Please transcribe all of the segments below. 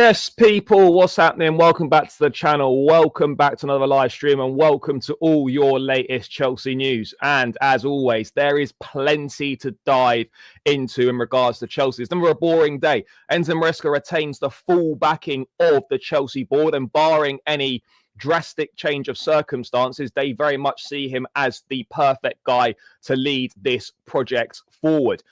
Yes, people, what's happening? Welcome back to the channel. Welcome back to another live stream and welcome to all your latest Chelsea news. And as always, there is plenty to dive into in regards to Chelsea. It's never a boring day. Enzo Maresca retains the full backing of the Chelsea board, and barring any drastic change of circumstances, they very much see him as the perfect guy to lead this project forward.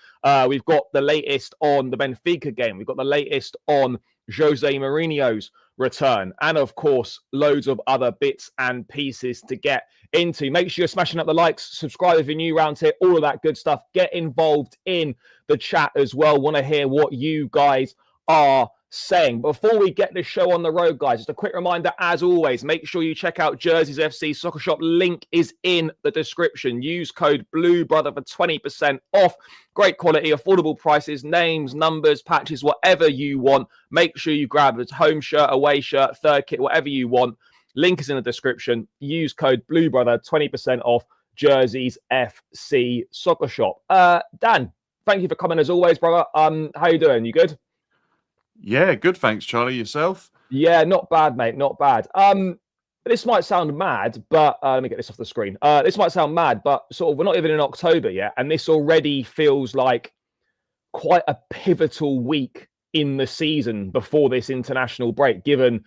We've got the latest on the Benfica game. We've got the latest on Jose Mourinho's return, and of course loads of other bits and pieces to get into. Make sure you're smashing up the likes, subscribe if you're new around here, all of that good stuff. Get involved in the chat as well. Want to hear what you guys are saying. Before we get this show on the road, guys, just a quick reminder, as always, make sure you check out Jerseys FC Soccer Shop. Link is in the description. Use code BLUEBROTHER for 20% off. Great quality, affordable prices, names, numbers, patches, whatever you want. Make sure you grab a home shirt, away shirt, third kit, whatever you want. Link is in the description. Use code BLUEBROTHER, 20% off Jerseys FC Soccer Shop. Dan, thank you for coming as always, brother. How you doing? You good? Yeah, good. Thanks, Charlie. Yourself? Yeah, not bad, mate. Not bad. This might sound mad, but let me get this off the screen. This might sound mad, but sort of we're not even in October yet, and this already feels like quite a pivotal week in the season before this international break. Given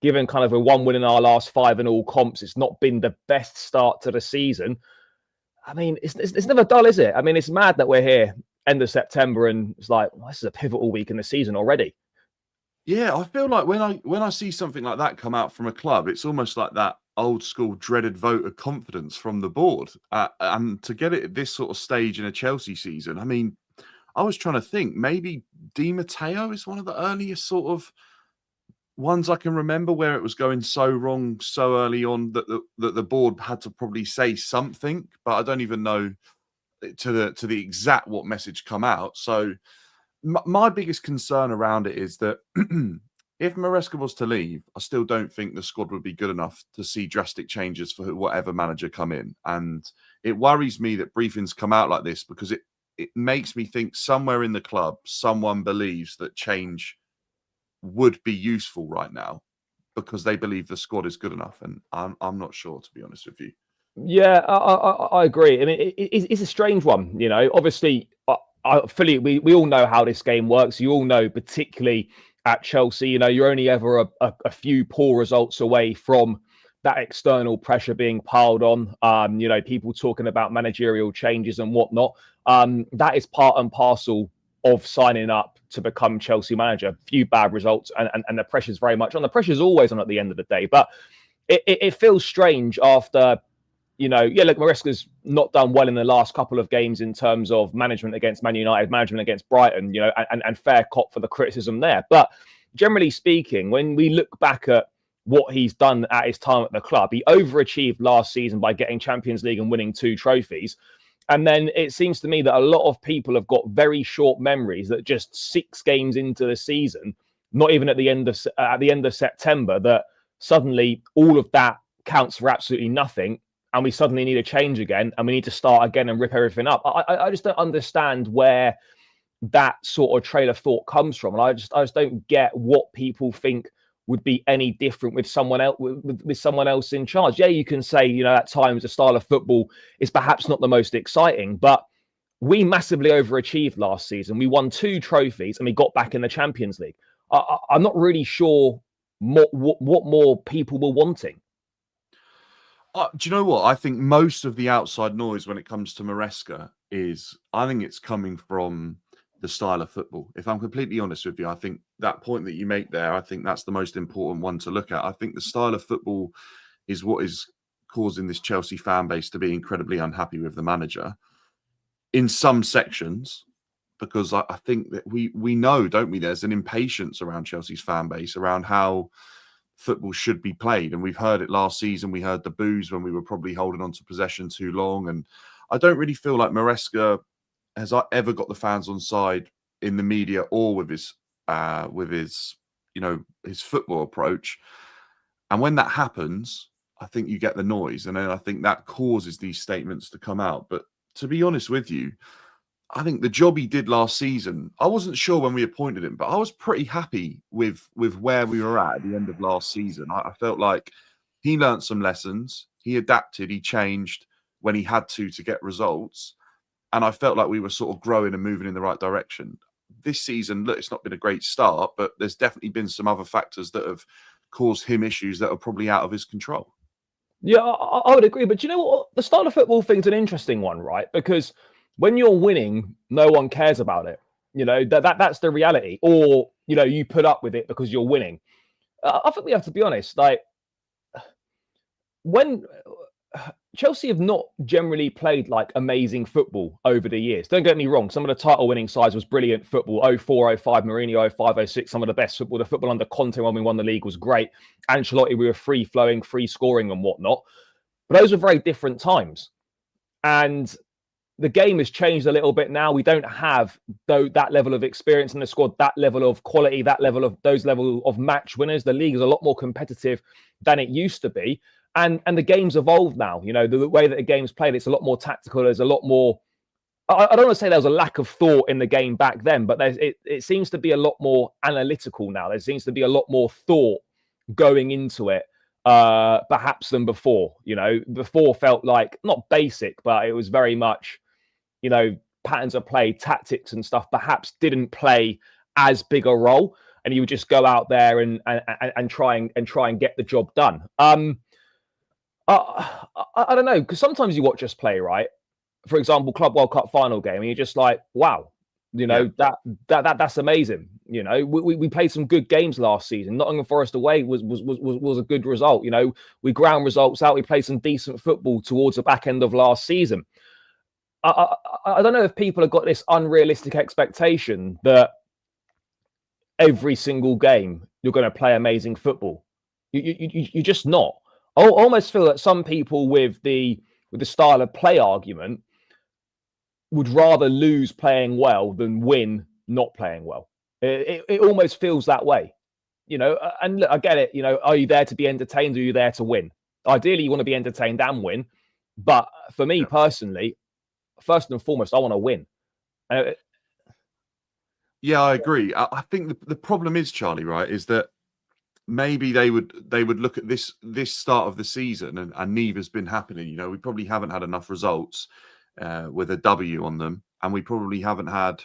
kind of a 1 win in our last 5 in all comps, it's not been the best start to the season. I mean, it's never dull, is it? I mean, it's mad that we're here end of September, and it's like, well, this is a pivotal week in the season already. Yeah, I feel like when I see something like that come out from a club, it's almost like that old school dreaded vote of confidence from the board. And to get it at this sort of stage in a Chelsea season, I mean, I was trying to think maybe Di Matteo is one of the earliest sort of ones I can remember where it was going so wrong so early on that the board had to probably say something, but I don't even know to the exact what message come out. So my biggest concern around it is that if Maresca was to leave, I still don't think the squad would be good enough to see drastic changes for whatever manager come in. And it worries me that briefings come out like this because it makes me think somewhere in the club, someone believes that change would be useful right now because they believe the squad is good enough. And I'm not sure, to be honest with you. Yeah, I agree. I mean, it's a strange one, you know. Obviously, we all know how this game works. You all know, particularly at Chelsea, you know, you're only ever a few poor results away from that external pressure being piled on. You know, people talking about managerial changes and whatnot. That is part and parcel of signing up to become Chelsea manager. A few bad results, and the pressure's very much on. The pressure's always on at the end of the day, but it feels strange after. You know, yeah, look, Maresca's not done well in the last couple of games in terms of management against Man United, management against Brighton, you know, and fair cop for the criticism there. But generally speaking, when we look back at what he's done at his time at the club, he overachieved last season by getting Champions League and winning 2 trophies. And then it seems to me that a lot of people have got very short memories that just 6 games into the season, not even at the end of September, that suddenly all of that counts for absolutely nothing. And we suddenly need a change again, and we need to start again and rip everything up. I just don't understand where that sort of trail of thought comes from, and I just don't get what people think would be any different with someone else with someone else in charge. Yeah, you can say, you know, at times the style of football is perhaps not the most exciting, but we massively overachieved last season. We won 2 trophies, and we got back in the Champions League. I'm not really sure what more people were wanting. Do you know what? I think most of the outside noise when it comes to Maresca I think it's coming from the style of football. If I'm completely honest with you, I think that point that you make there, I think that's the most important one to look at. I think the style of football is what is causing this Chelsea fan base to be incredibly unhappy with the manager in some sections, because I think that we know, don't we, there's an impatience around Chelsea's fan base around how football should be played. And we've heard it last season. We heard the boos when we were probably holding on to possession too long. And I don't really feel like Maresca has ever got the fans on side in the media or with his you know, his football approach. And when that happens, I think you get the noise. And then I think that causes these statements to come out. But to be honest with you, I think the job he did last season, I wasn't sure when we appointed him, but I was pretty happy with where we were at the end of last season. I felt like he learnt some lessons, he adapted, he changed when he had to get results, and I felt like we were sort of growing and moving in the right direction. This season, look, it's not been a great start, but there's definitely been some other factors that have caused him issues that are probably out of his control. Yeah, I would agree. But you know what? The style of football thing's an interesting one, right? Because when you're winning, no one cares about it. You know, that's the reality. Or, you know, you put up with it because you're winning. I think we have to be honest. Like, when Chelsea have not generally played like amazing football over the years. Don't get me wrong. Some of the title winning sides was brilliant football. 04, 05, Mourinho, 05, 06, some of the best football. The football under Conte when we won the league was great. Ancelotti, we were free flowing, free scoring and whatnot. But those were very different times. And the game has changed a little bit now. We don't have that level of experience in the squad, that level of quality, that level of those level of match winners. The league is a lot more competitive than it used to be. And the game's evolved now. You know, the way that the game's played, it's a lot more tactical. There's a lot more. I don't want to say there was a lack of thought in the game back then, but it seems to be a lot more analytical now. There seems to be a lot more thought going into it, perhaps than before. You know, before felt like not basic, but it was very much, you know, patterns of play, tactics and stuff perhaps didn't play as big a role, and you would just go out there and try and get the job done. I don't know, because sometimes you watch us play, right? For example, Club World Cup final game, and you're just like, wow, you know, that's amazing. You know, we played some good games last season. Nottingham Forest away was a good result. You know, we ground results out. We played some decent football towards the back end of last season. I don't know if people have got this unrealistic expectation that every single game you're going to play amazing football. You're just not. I almost feel that some people with the style of play argument would rather lose playing well than win not playing well. It almost feels that way, you know. And look, I get it. You know, are you there to be entertained? Or are you there to win? Ideally, you want to be entertained and win. But for me personally, first and foremost, I want to win. Yeah, I agree. I think the problem is, Charlie, right, is that maybe they would look at this start of the season, and neither's been happening. You know, we probably haven't had enough results with a W on them, and we probably haven't had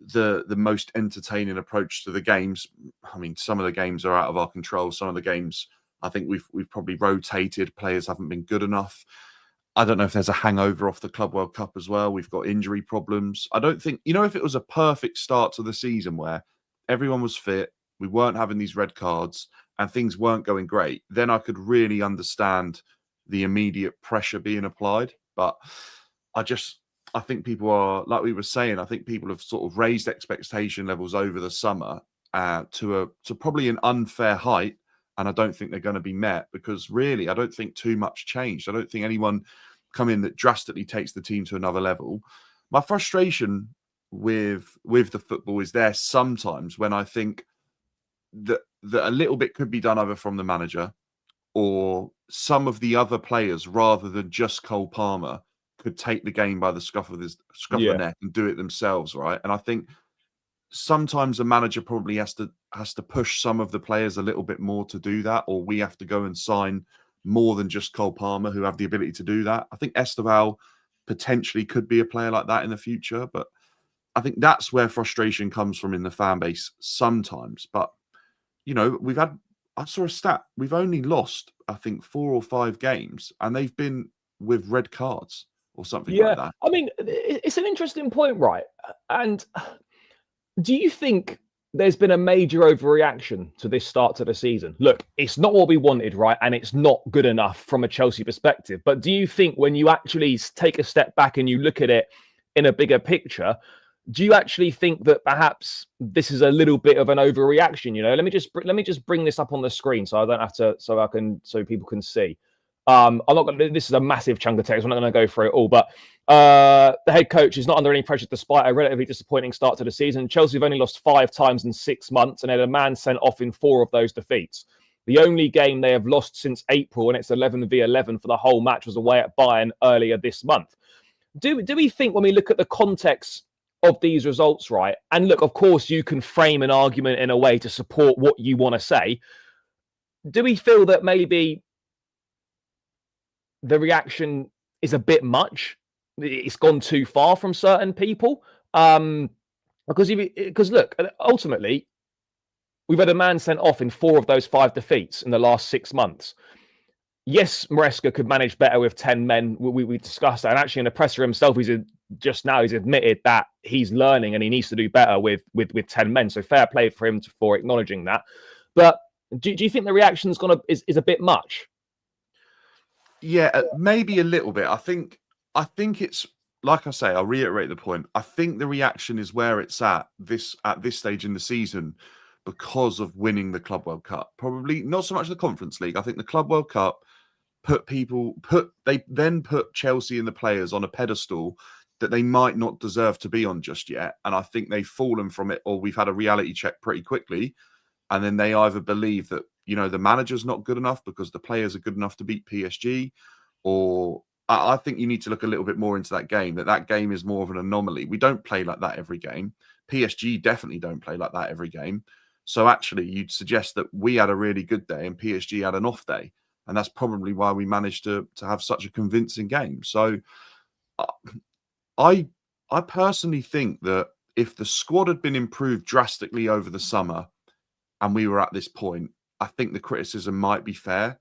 the most entertaining approach to the games. I mean, some of the games are out of our control. Some of the games, I think we've probably rotated. Players haven't been good enough. I don't know if there's a hangover off the Club World Cup as well. We've got injury problems. I don't think, you know, if it was a perfect start to the season where everyone was fit, we weren't having these red cards and things weren't going great, then I could really understand the immediate pressure being applied. But I think people are, like we were saying, I think people have sort of raised expectation levels over the summer to probably an unfair height. And I don't think they're going to be met, because really, I don't think too much changed. I don't think anyone come in that drastically takes the team to another level. My frustration with the football is there sometimes when I think that a little bit could be done either from the manager or some of the other players, rather than just Cole Palmer, could take the game by the scruff of the neck and do it themselves, right? And I think sometimes the manager probably has to push some of the players a little bit more to do that, or we have to go and sign more than just Cole Palmer who have the ability to do that. I think Esteval potentially could be a player like that in the future, but I think that's where frustration comes from in the fan base sometimes. But, you know, I saw a stat, we've only lost, I think, 4 or 5 games, and they've been with red cards or something like that. I mean, it's an interesting point, right? And do you think there's been a major overreaction to this start to the season? Look, it's not what we wanted, right? And it's not good enough from a Chelsea perspective. But do you think when you actually take a step back and you look at it in a bigger picture, do you actually think that perhaps this is a little bit of an overreaction? You know, let me just bring this up on the screen so I don't have to, so people can see. I'm not going to, this is a massive chunk of text. I'm not going to go through it all, but the head coach is not under any pressure despite a relatively disappointing start to the season. Chelsea have only lost 5 times in 6 months and had a man sent off in 4 of those defeats. The only game they have lost since April, and it's 11v11 for the whole match, was away at Bayern earlier this month. Do we think when we look at the context of these results, right? And look, of course, you can frame an argument in a way to support what you want to say. Do we feel that maybe the reaction is a bit much? It's gone too far from certain people? Because look, ultimately, we've had a man sent off in 4 of those 5 defeats in the last 6 months. Yes, Maresca could manage better with 10 men. We discussed that. And actually, in the presser himself, he's admitted that he's learning and he needs to do better with 10 men. So fair play for him for acknowledging that. But do you think the reaction is a bit much? Yeah, maybe a little bit. I think it's, like I say, I'll reiterate the point. I think the reaction is where it's at this stage in the season because of winning the Club World Cup. Probably not so much the Conference League. I think the Club World Cup put Chelsea and the players on a pedestal that they might not deserve to be on just yet. And I think they've fallen from it, or we've had a reality check pretty quickly. And then they either believe that, the manager's not good enough because the players are good enough to beat PSG, or I think you need to look a little bit more into that game, that game is more of an anomaly. We don't play like that every game. PSG definitely don't play like that every game. So actually, you'd suggest that we had a really good day and PSG had an off day. And that's probably why we managed to have such a convincing game. So I personally think that if the squad had been improved drastically over the summer and we were at this point, I think the criticism might be fair.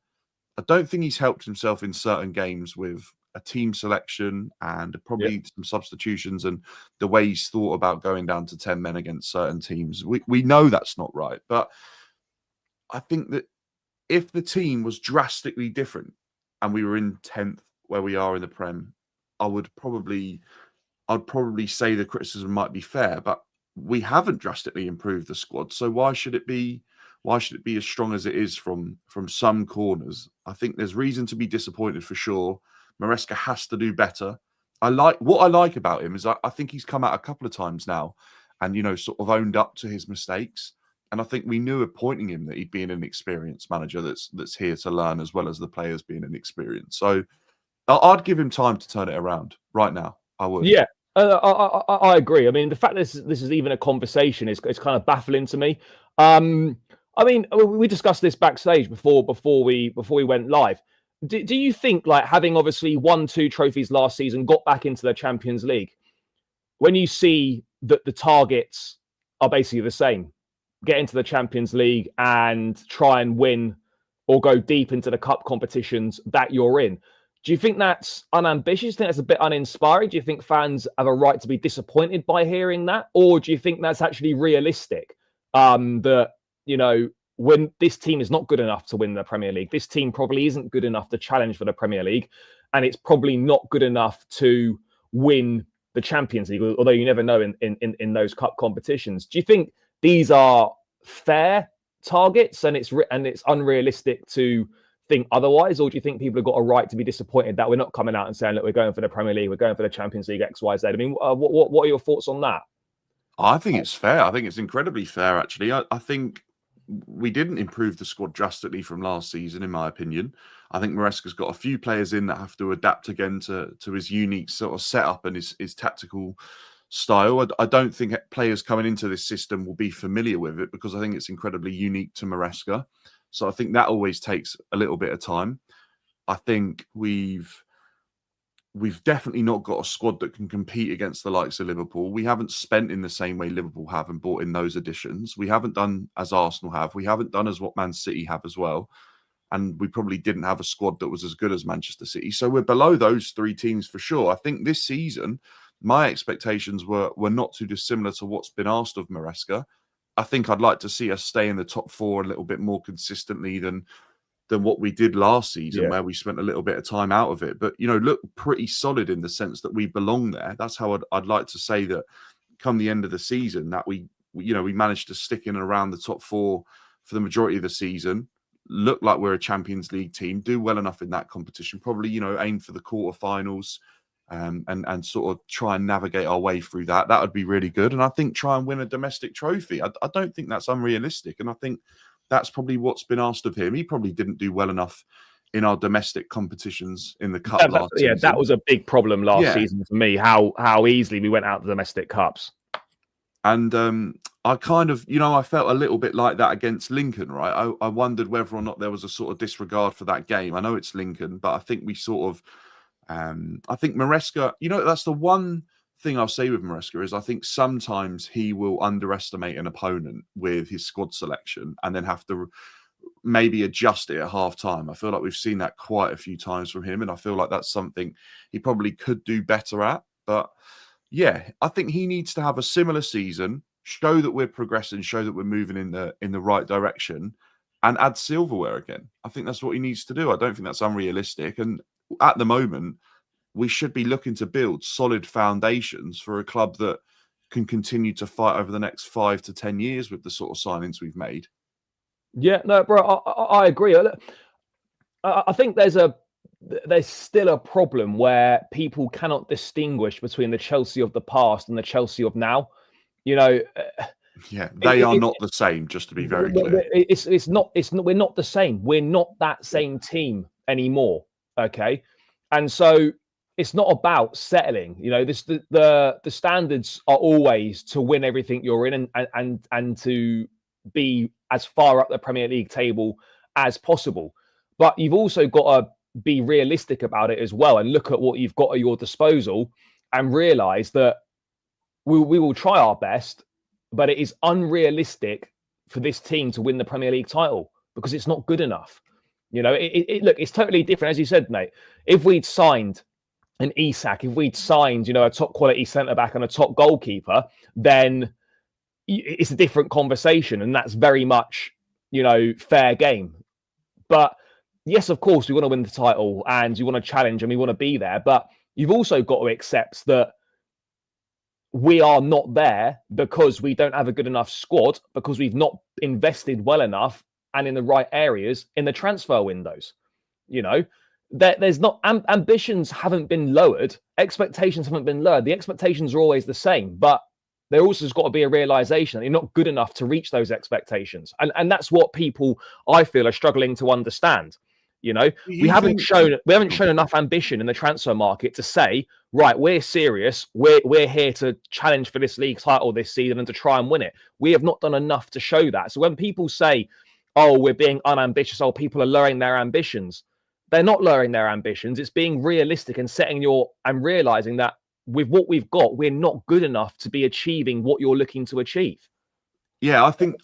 I don't think he's helped himself in certain games with a team selection and probably some substitutions and the way he's thought about going down to 10 men against certain teams. We know that's not right. But I think that if the team was drastically different and we were in 10th where we are in the Prem, I'd probably say the criticism might be fair, but we haven't drastically improved the squad. So why should it be as strong as it is from some corners? I think there's reason to be disappointed for sure. Maresca has to do better. What I like about him is I think he's come out a couple of times now and, sort of owned up to his mistakes. And I think we knew appointing him that he'd be an inexperienced manager that's here to learn as well as the players being inexperienced. So I'd give him time to turn it around right now. I would. Yeah, I agree. I mean, the fact that this is even a conversation is kind of baffling to me. I mean, we discussed this backstage before we went live. Do you think, like, having obviously won 2 trophies last season, got back into the Champions League, when you see that the targets are basically the same, get into the Champions League and try and win or go deep into the cup competitions that you're in, do you think that's unambitious? Do you think that's a bit uninspiring? Do you think fans have a right to be disappointed by hearing that? Or do you think that's actually realistic? That, when this team is not good enough to win the Premier League, this team probably isn't good enough to challenge for the Premier League, and it's probably not good enough to win the Champions League, although you never know in those cup competitions. Do you think these are fair targets and it's unrealistic to think otherwise, or do you think people have got a right to be disappointed that we're not coming out and saying, look, we're going for the Premier League, we're going for the Champions League, X, Y, Z? I mean, what are your thoughts on that? I think it's fair. I think it's incredibly fair, actually. I think we didn't improve the squad drastically from last season, in my opinion. I think Maresca's got a few players in that have to adapt again to his unique sort of setup and his tactical style. I don't think players coming into this system will be familiar with it because I think it's incredibly unique to Maresca. So I think that always takes a little bit of time. I think we've definitely not got a squad that can compete against the likes of Liverpool. We haven't spent in the same way Liverpool have and brought in those additions. We haven't done as Arsenal have. We haven't done as what Man City have as well. And we probably didn't have a squad that was as good as Manchester City. So we're below those 3 teams for sure. I think this season, my expectations were not too dissimilar to what's been asked of Maresca. I think I'd like to see us stay in the top 4 a little bit more consistently than what we did last season, where we spent a little bit of time out of it. But, look pretty solid in the sense that we belong there. That's how I'd like to say that come the end of the season, that we managed to stick in around the top 4 for the majority of the season, look like we're a Champions League team, do well enough in that competition, probably, aim for the quarterfinals and sort of try and navigate our way through that. That would be really good. And I think try and win a domestic trophy. I don't think that's unrealistic. And I think that's probably what's been asked of him. He probably didn't do well enough in our domestic competitions in the cup last Yeah, season. that was a big problem last season for me. How easily we went out the domestic cups. And I kind of, I felt a little bit like that against Lincoln, right? I wondered whether or not there was a sort of disregard for that game. I know it's Lincoln, but I think we sort of, I think Maresca, that's the one thing I'll say with Maresca is I think sometimes he will underestimate an opponent with his squad selection and then have to maybe adjust it at half time. I feel like we've seen that quite a few times from him, and I feel like that's something he probably could do better at. But yeah, I think he needs to have a similar season, show that we're progressing, show that we're moving in the right direction, and add silverware again. I think that's what he needs to do. I don't think that's unrealistic. And at the moment, we should be looking to build solid foundations for a club that can continue to fight over the next 5 to 10 years with the sort of signings we've made. Yeah, no, bro, I agree. I think there's still a problem where people cannot distinguish between the Chelsea of the past and the Chelsea of now. Yeah, they are not the same. Just to be very clear, it's not. We're not the same. We're not that same team anymore. Okay, and so it's not about settling. The standards are always to win everything you're in and to be as far up the Premier League table as possible. But you've also got to be realistic about it as well and look at what you've got at your disposal and realize that we will try our best, but it is unrealistic for this team to win the Premier League title because it's not good enough. Look, it's totally different. As you said, mate, if we'd signed an Isak, if we'd signed, a top quality centre-back and a top goalkeeper, then it's a different conversation. And that's very much, fair game. But yes, of course, we want to win the title and you want to challenge and we want to be there. But you've also got to accept that we are not there because we don't have a good enough squad, because we've not invested well enough and in the right areas in the transfer windows. There's not ambitions haven't been lowered, expectations haven't been lowered. The expectations are always the same, but there also has got to be a realization that you're not good enough to reach those expectations, and that's what people I feel are struggling to understand. We haven't shown enough ambition in the transfer market to say, right, we're serious. We're here to challenge for this league title this season and to try and win it. We have not done enough to show that. So when people say, oh, we're being unambitious, oh, people are lowering their ambitions, they're not lowering their ambitions. It's being realistic and and realizing that with what we've got, we're not good enough to be achieving what you're looking to achieve. Yeah, I think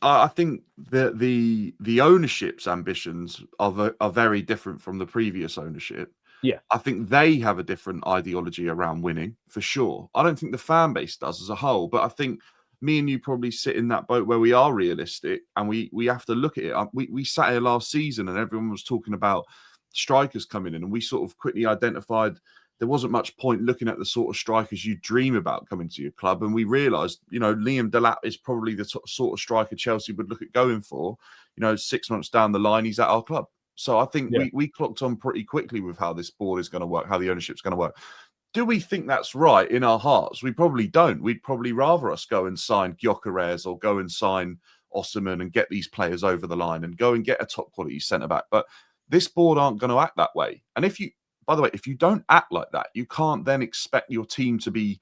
the ownership's ambitions are very different from the previous ownership. Yeah, I think they have a different ideology around winning for sure. I don't think the fan base does as a whole, but I think me and you probably sit in that boat where we are realistic and we have to look at it. We sat here last season and everyone was talking about strikers coming in, and we sort of quickly identified there wasn't much point looking at the sort of strikers you dream about coming to your club. And we realised, Liam Delap is probably the sort of striker Chelsea would look at going for. 6 months down the line, he's at our club. So I think we clocked on pretty quickly with how this board is going to work, how the ownership's going to work. Do we think that's right in our hearts? We probably don't. We'd probably rather us go and sign Gyökeres or go and sign Osimhen and get these players over the line and go and get a top quality centre-back. But this board aren't going to act that way. And by the way, if you don't act like that, you can't then expect your team to be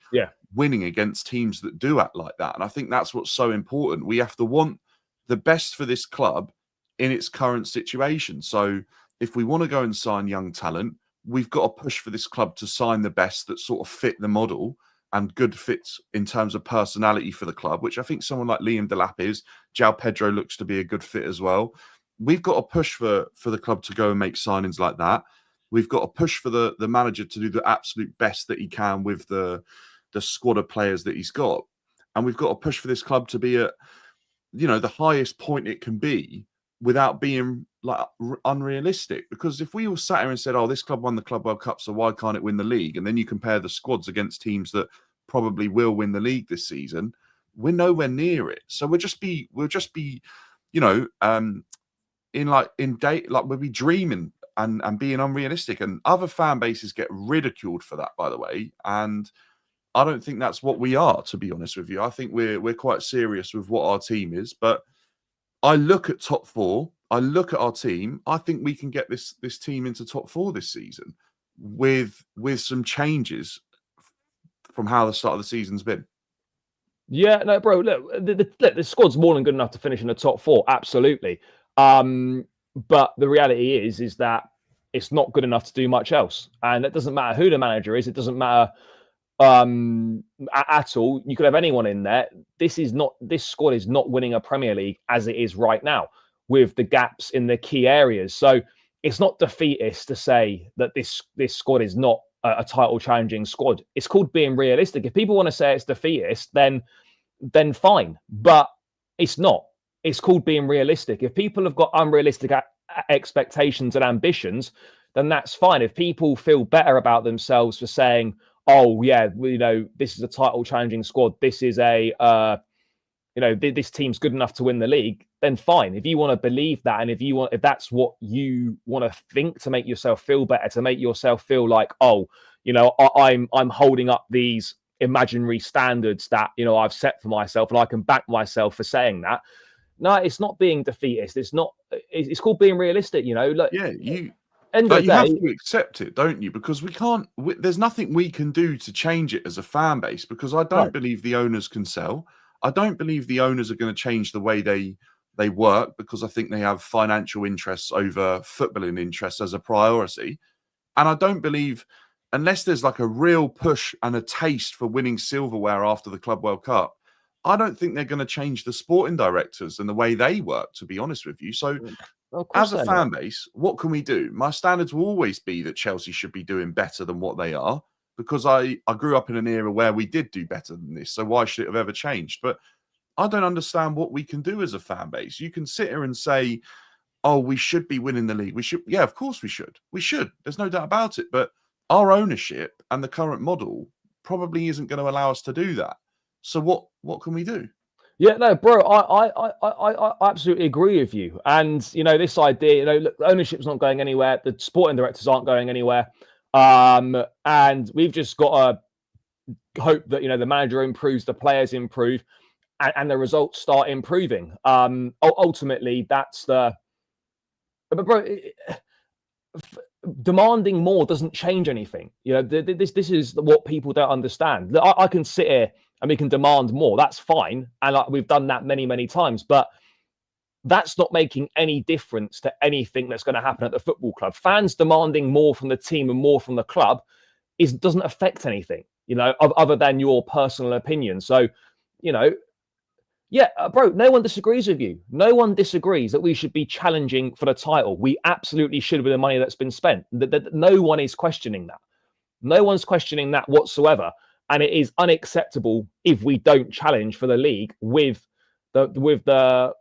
winning against teams that do act like that. And I think that's what's so important. We have to want the best for this club in its current situation. So if we want to go and sign young talent, we've got to push for this club to sign the best that sort of fit the model and good fits in terms of personality for the club, which I think someone like Liam Delap is. João Pedro looks to be a good fit as well. We've got to push for the club to go and make signings like that. We've got to push for the manager to do the absolute best that he can with the squad of players that he's got. And we've got to push for this club to be at, the highest point it can be without being like unrealistic. Because if we all sat here and said, oh, this club won the Club World Cup, so why can't it win the league? And then you compare the squads against teams that probably will win the league this season, we're nowhere near it. So we'll just be, we'll be dreaming and being unrealistic, and other fan bases get ridiculed for that, by the way. And I don't think that's what we are, to be honest with you. I think we're quite serious with what our team is. But I look at top four I look at our team. I think we can get this team into top 4 this season with some changes from how the start of the season's been. Yeah, no, bro. Look, the squad's more than good enough to finish in the top 4. Absolutely. But the reality is that it's not good enough to do much else. And it doesn't matter who the manager is. It doesn't matter at all. You could have anyone in there. This squad is not winning a Premier League as it is right now, with the gaps in the key areas. So it's not defeatist to say that this squad is not a title challenging squad. It's called being realistic. If people want to say it's defeatist, then fine. But it's not. It's called being realistic. If people have got unrealistic expectations and ambitions, then that's fine. If people feel better about themselves for saying, oh yeah, this is a title challenging squad, this is this team's good enough to win the league, then fine. If you want to believe that, and if that's what you want to think to make yourself feel better, to make yourself feel like, oh, I'm holding up these imaginary standards that I've set for myself, and I can back myself for saying that. No, it's not being defeatist. It's called being realistic. Look, yeah, you have to accept it, don't you? Because we can't. There's nothing we can do to change it as a fan base, because I don't believe the owners can sell. I don't believe the owners are going to change the way they work, because I think they have financial interests over footballing interests as a priority. And I don't believe, unless there's like a real push and a taste for winning silverware after the Club World Cup, I don't think they're going to change the sporting directors and the way they work, to be honest with you. So as a fan base, what can we do? My standards will always be that Chelsea should be doing better than what they are, because I grew up in an era where we did do better than this. So why should it have ever changed? But I don't understand what we can do as a fan base. You can sit here and say, oh, we should be winning the league. We should. Yeah, of course we should. We should. There's no doubt about it. But our ownership and the current model probably isn't going to allow us to do that. So what can we do? Yeah, no, bro, I absolutely agree with you. And, this idea, look, ownership's not going anywhere. The sporting directors aren't going anywhere. And we've just got to hope that, the manager improves, the players improve, and the results start improving. Ultimately, that's but bro, demanding more doesn't change anything. This is what people don't understand. I can sit here and we can demand more. That's fine. And we've done that many, many times. But that's not making any difference to anything that's going to happen at the football club. Fans demanding more from the team and more from the club doesn't affect anything, other than your personal opinion. So, yeah, bro, no one disagrees with you. No one disagrees that we should be challenging for the title. We absolutely should with the money that's been spent. No one is questioning that. No one's questioning that whatsoever. And it is unacceptable if we don't challenge for the league with the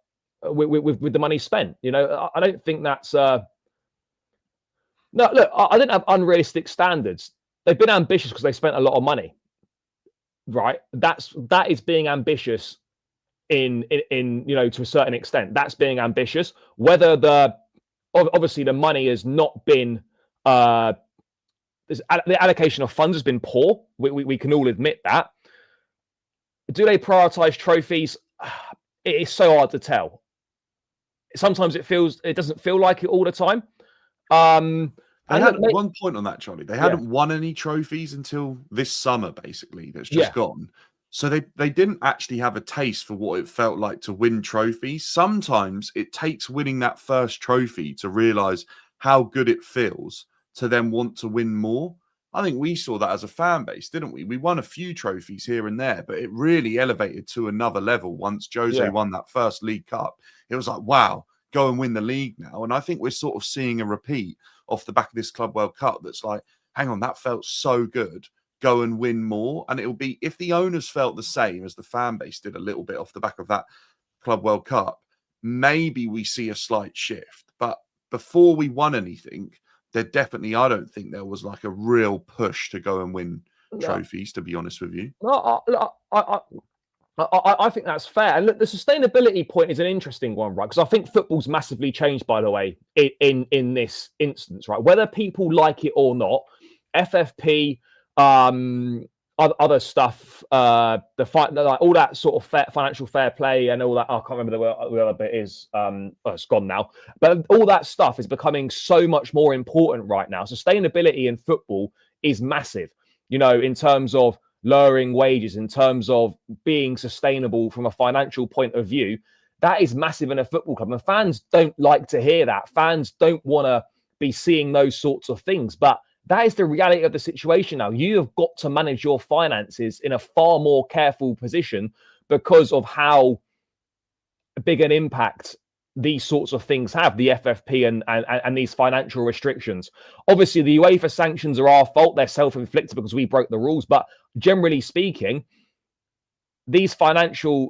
money spent. I don't think that's no. Look, I didn't have unrealistic standards. They've been ambitious because they spent a lot of money, right? That is being ambitious in to a certain extent. That's being ambitious. Whether obviously the money has not been the allocation of funds has been poor. We can all admit that. Do they prioritize trophies? It is so hard to tell. Sometimes it doesn't feel like it all the time. One point on that, Charlie. They hadn't won any trophies until this summer, basically. That's just gone. So they didn't actually have a taste for what it felt like to win trophies. Sometimes it takes winning that first trophy to realize how good it feels to then want to win more. I think we saw that as a fan base, didn't we? We won a few trophies here and there, but it really elevated to another level once Jose won that first League Cup. It was like, wow, go and win the league now. And I think we're sort of seeing a repeat off the back of this Club World Cup that's like, hang on, that felt so good. Go and win more. And it'll be, if the owners felt the same as the fan base did a little bit off the back of that Club World Cup, maybe we see a slight shift. But before we won anything, I don't think there was like a real push to go and win trophies, to be honest with you. No, I think that's fair. And look, the sustainability point is an interesting one, right? Because I think football's massively changed, by the way, in this instance, right? Whether people like it or not, FFP, other stuff, like all that sort of financial fair play and all that. I can't remember the other bit is. It's gone now. But all that stuff is becoming so much more important right now. Sustainability in football is massive. In terms of lowering wages, in terms of being sustainable from a financial point of view, that is massive in a football club. And fans don't like to hear that. Fans don't want to be seeing those sorts of things, but that is the reality of the situation now. You have got to manage your finances in a far more careful position because of how big an impact these sorts of things have, the FFP and these financial restrictions. Obviously, the UEFA sanctions are our fault. They're self-inflicted because we broke the rules. But generally speaking, the financial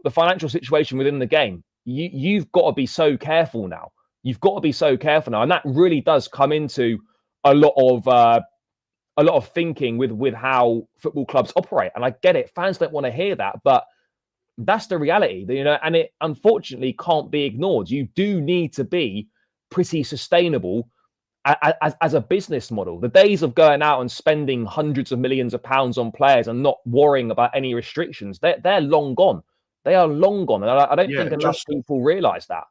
situation within the game, you've got to be so careful now. You've got to be so careful now. And that really does come into a lot of thinking with how football clubs operate. And I get it. Fans don't want to hear that, but that's the reality, and it unfortunately can't be ignored. You do need to be pretty sustainable as a business model. The days of going out and spending hundreds of millions of pounds on players and not worrying about any restrictions, they're long gone. They are long gone. And I don't think enough people realise that.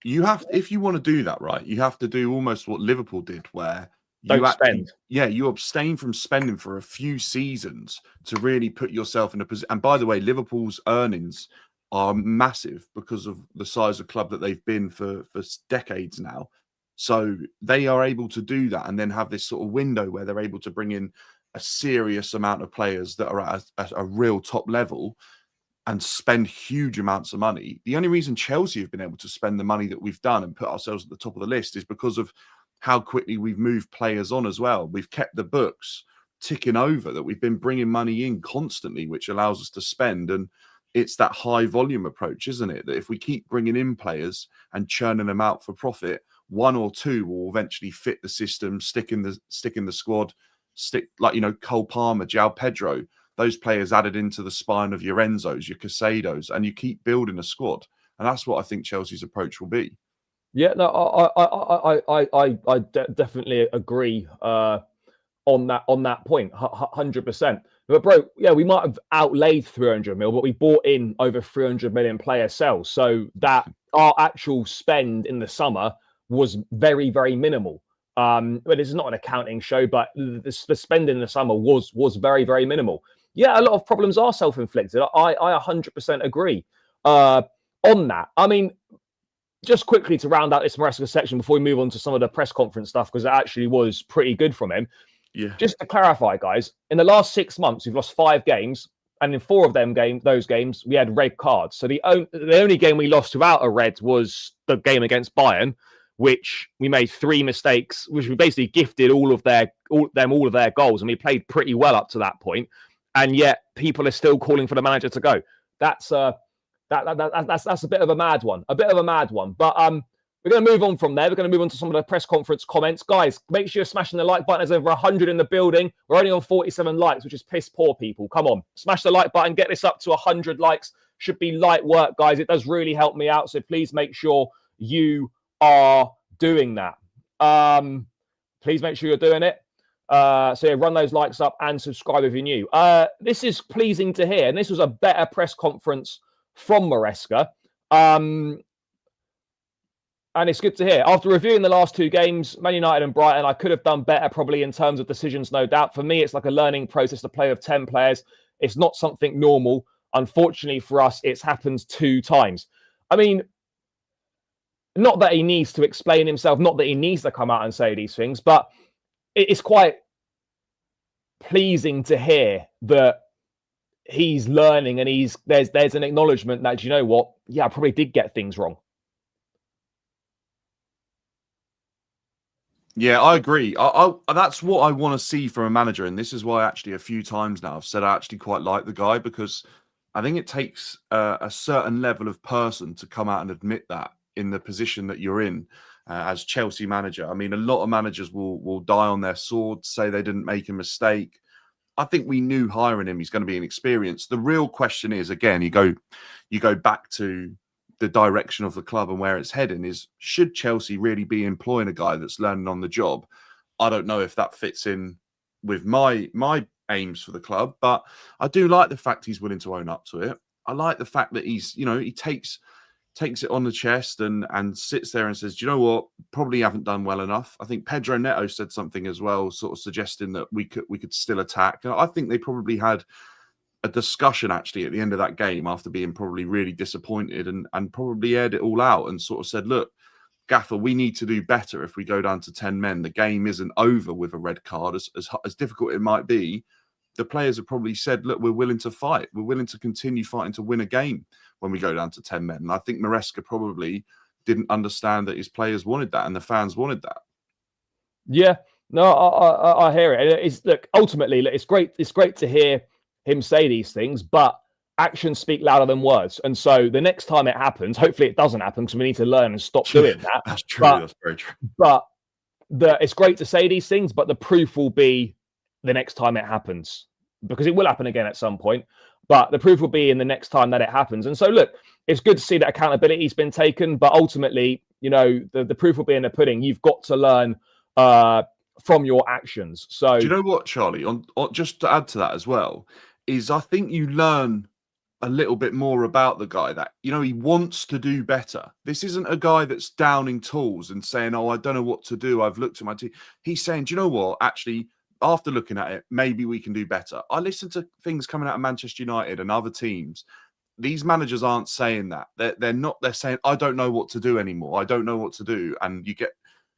If you want to do that, right, you have to do almost what Liverpool did, where you spend. Yeah, you abstain from spending for a few seasons to really put yourself in a position. And by the way, Liverpool's earnings are massive because of the size of club that they've been for decades now. So they are able to do that and then have this sort of window where they're able to bring in a serious amount of players that are at a real top level and spend huge amounts of money. The only reason Chelsea have been able to spend the money that we've done and put ourselves at the top of the list is because of how quickly we've moved players on as well. We've kept the books ticking over, that we've been bringing money in constantly, which allows us to spend. And it's that high volume approach, isn't it? That if we keep bringing in players and churning them out for profit, one or two will eventually fit the system, stick in the squad, like, Cole Palmer, João Pedro, those players added into the spine of your Enzos, your Casados, and you keep building a squad. And that's what I think Chelsea's approach will be. Yeah, no, I definitely agree on that point, 100%. But bro, yeah, we might have outlaid 300 mil, but we bought in over 300 million player sales, so that our actual spend in the summer was very, very minimal. But this is not an accounting show, but the spend in the summer was very, very minimal. Yeah, a lot of problems are self-inflicted. I 100% agree on that. I mean, just quickly to round out this Maresca section before we move on to some of the press conference stuff, because it actually was pretty good from him. Yeah. Just to clarify, guys, in the last 6 months, we've lost 5 games, and in 4 of those games, we had red cards. So the only game we lost without a red was the game against Bayern, which we made 3 mistakes, which we basically gifted all of their goals, and we played pretty well up to that point. And yet, people are still calling for the manager to go. That's a bit of a mad one. But we're going to move on from there. We're going to move on to some of the press conference comments. Guys, make sure you're smashing the like button. There's over 100 in the building. We're only on 47 likes, which is piss poor, people. Come on, smash the like button. Get this up to 100 likes. Should be light work, guys. It does really help me out. So please make sure you are doing that. Please make sure you're doing it. So yeah, run those likes up and subscribe if you're new. This is pleasing to hear. And this was a better press conference from Maresca. And it's good to hear. After reviewing the last 2 games, Man United and Brighton, I could have done better probably in terms of decisions, no doubt. For me, it's like a learning process to play with 10 players. It's not something normal. Unfortunately for us, it's happened 2 times. I mean, not that he needs to explain himself, not that he needs to come out and say these things, but it's quite pleasing to hear that he's learning and there's an acknowledgement that, you know what? Yeah, I probably did get things wrong. Yeah, I agree. That's what I want to see from a manager. And this is why actually a few times now I've said I actually quite like the guy, because I think it takes a certain level of person to come out and admit that in the position that you're in as Chelsea manager. I mean, a lot of managers will die on their sword, say they didn't make a mistake. I think we knew hiring him, he's going to be inexperienced. The real question is, again, you go back to the direction of the club and where it's heading, is should Chelsea really be employing a guy that's learning on the job? I don't know if that fits in with my aims for the club. But I do like the fact he's willing to own up to it. I like the fact that he's, he takes it on the chest and sits there and says, do you know what? Probably haven't done well enough. I think Pedro Neto said something as well, sort of suggesting that we could still attack. And I think they probably had a discussion actually at the end of that game after being probably really disappointed and probably aired it all out and sort of said, look, Gaffer, we need to do better if we go down to 10 men. The game isn't over with a red card. As difficult it might be, the players have probably said, look, we're willing to fight. We're willing to continue fighting to win a game when we go down to 10 men. And I think Maresca probably didn't understand that his players wanted that and the fans wanted that. Yeah, no, I hear it. It's, look, ultimately, it's great. It's great to hear him say these things, but actions speak louder than words. And so the next time it happens, hopefully it doesn't happen because we need to learn and stop doing that. That's true. That's very true. But it's great to say these things, but the proof will be the next time it happens, because it will happen again at some point. But the proof will be in the next time that it happens. And so, look, it's good to see that accountability's been taken, but ultimately, the proof will be in the pudding. You've got to learn from your actions. So, do you know what, Charlie? On just to add to that as well, is I think you learn a little bit more about the guy that, he wants to do better. This isn't a guy that's downing tools and saying, oh, I don't know what to do. I've looked at my team. He's saying, do you know what? Actually, after looking at it, maybe we can do better. I listen to things coming out of Manchester United and other teams. These managers aren't saying that. They're not. They're saying, I don't know what to do anymore. I don't know what to do. And you get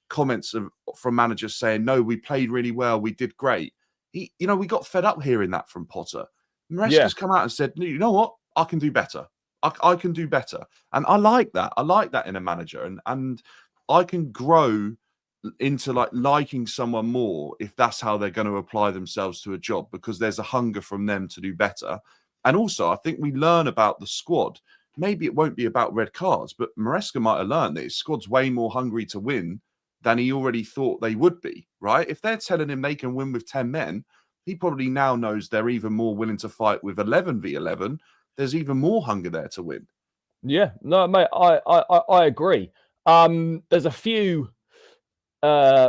comments from managers saying, no, we played really well. We did great. We got fed up hearing that from Potter. Maresca's come out and said, you know what? I can do better. I can do better. And I like that. I like that in a manager. And I can grow into liking someone more if that's how they're going to apply themselves to a job, because there's a hunger from them to do better. And also, I think we learn about the squad. Maybe it won't be about red cards, but Maresca might have learned that his squad's way more hungry to win than he already thought they would be, right? If they're telling him they can win with 10 men, he probably now knows they're even more willing to fight with 11 v 11. There's even more hunger there to win. Yeah, no, mate, I agree. There's a few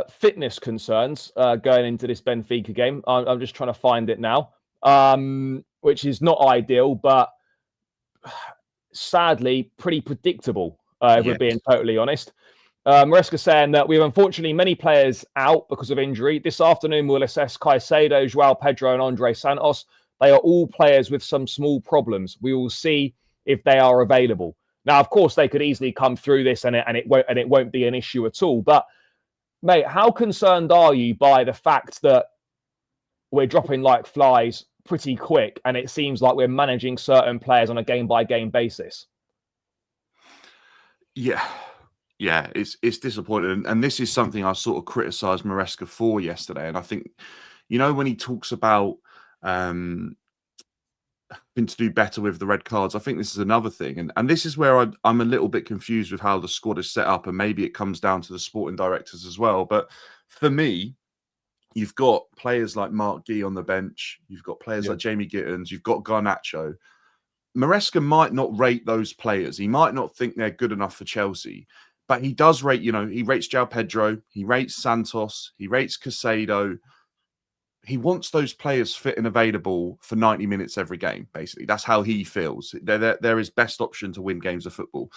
fitness concerns going into this Benfica game. I'm just trying to find it now, which is not ideal, but sadly pretty predictable, if we're being totally honest. Maresca saying that we have unfortunately many players out because of injury. This afternoon we'll assess Caicedo, Joao Pedro and Andre Santos. They are all players with some small problems. We will see if they are available. Now, of course, they could easily come through this and it won't be an issue at all. But, mate, how concerned are you by the fact that we're dropping like flies pretty quick and it seems like we're managing certain players on a game-by-game basis? Yeah, it's disappointing. And this is something I sort of criticised Maresca for yesterday. And I think, when he talks about having to do better with the red cards, I think this is another thing. And this is where I'm a little bit confused with how the squad is set up. And maybe it comes down to the sporting directors as well. But for me, you've got players like Mark Gee on the bench. You've got players like Jamie Gittins. You've got Garnacho. Maresca might not rate those players. He might not think they're good enough for Chelsea. But he does rate, he rates Joao Pedro. He rates Santos. He rates Caicedo. He wants those players fit and available for 90 minutes every game, basically. That's how he feels. They're his best option to win games of football.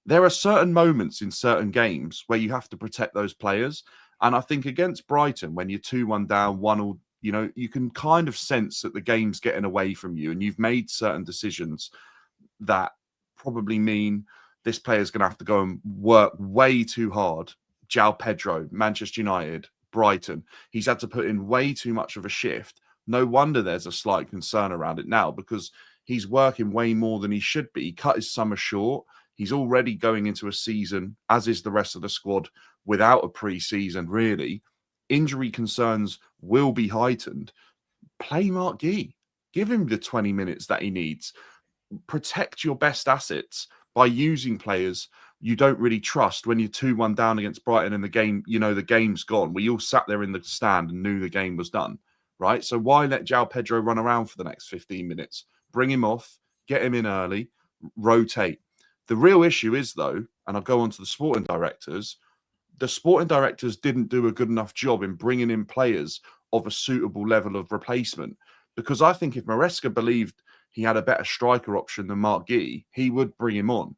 There are certain moments in certain games where you have to protect those players. And I think against Brighton, when you're 2-1 down, 1-1, you can kind of sense that the game's getting away from you and you've made certain decisions that probably mean this player's going to have to go and work way too hard. Joao Pedro, Manchester United, Brighton. He's had to put in way too much of a shift. No wonder there's a slight concern around it now, because he's working way more than he should be. He cut his summer short. He's already going into a season, as is the rest of the squad, without a pre-season, really. Injury concerns will be heightened. Play Mark Gee. Give him the 20 minutes that he needs. Protect your best assets by using players you don't really trust when you're 2-1 down against Brighton and the game, the game's gone. We all sat there in the stand and knew the game was done, right? So why let Joao Pedro run around for the next 15 minutes? Bring him off, get him in early, rotate. The real issue is, though, and I'll go on to the sporting directors didn't do a good enough job in bringing in players of a suitable level of replacement. Because I think if Maresca believed he had a better striker option than Mark Guéhi, he would bring him on.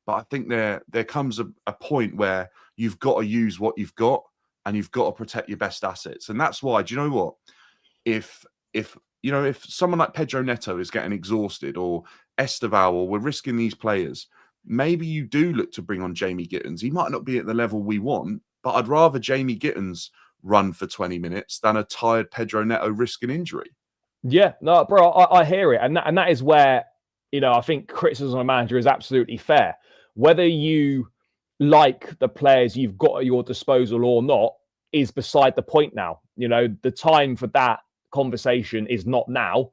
But I think there comes a point where you've got to use what you've got and you've got to protect your best assets. And that's why, do you know what? If someone like Pedro Neto is getting exhausted, or Esteval, or we're risking these players, maybe you do look to bring on Jamie Gittins. He might not be at the level we want, but I'd rather Jamie Gittins run for 20 minutes than a tired Pedro Neto risking injury. Yeah, no, bro, I hear it. And that is where, I think criticism of a manager is absolutely fair. Whether you like the players you've got at your disposal or not is beside the point now. The time for that conversation is not now,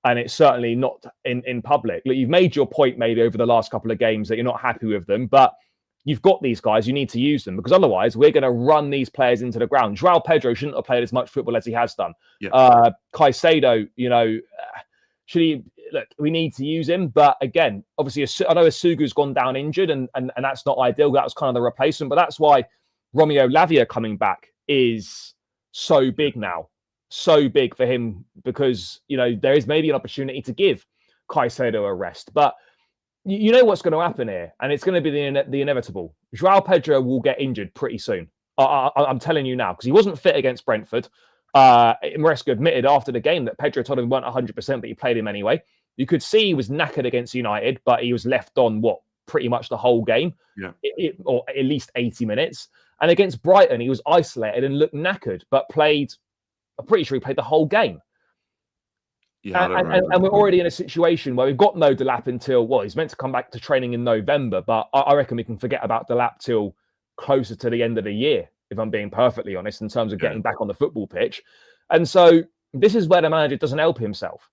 and it's certainly not in public. Look, you've made your point maybe over the last couple of games that you're not happy with them, but you've got these guys, you need to use them, because otherwise we're going to run these players into the ground. Joao Pedro shouldn't have played as much football as he has done. Yeah. Caicedo, should he? Look, we need to use him, but again, obviously, I know Asugu's gone down injured, and that's not ideal. That was kind of the replacement, but that's why Romeo Lavia coming back is so big now, so big for him, because there is maybe an opportunity to give Caicedo a rest, but you know what's going to happen here, and it's going to be the inevitable. Joao Pedro will get injured pretty soon. I'm telling you now, because he wasn't fit against Brentford. Maresca admitted after the game that Pedro told him he weren't 100%, but he played him anyway. You could see he was knackered against United, but he was left on pretty much the whole game, or at least 80 minutes. And against Brighton, he was isolated and looked knackered, but I'm pretty sure he played the whole game. Yeah, and we're already in a situation where we've got no Delap until, he's meant to come back to training in November, but I reckon we can forget about Delap till closer to the end of the year, if I'm being perfectly honest, in terms of getting back on the football pitch. And so this is where the manager doesn't help himself.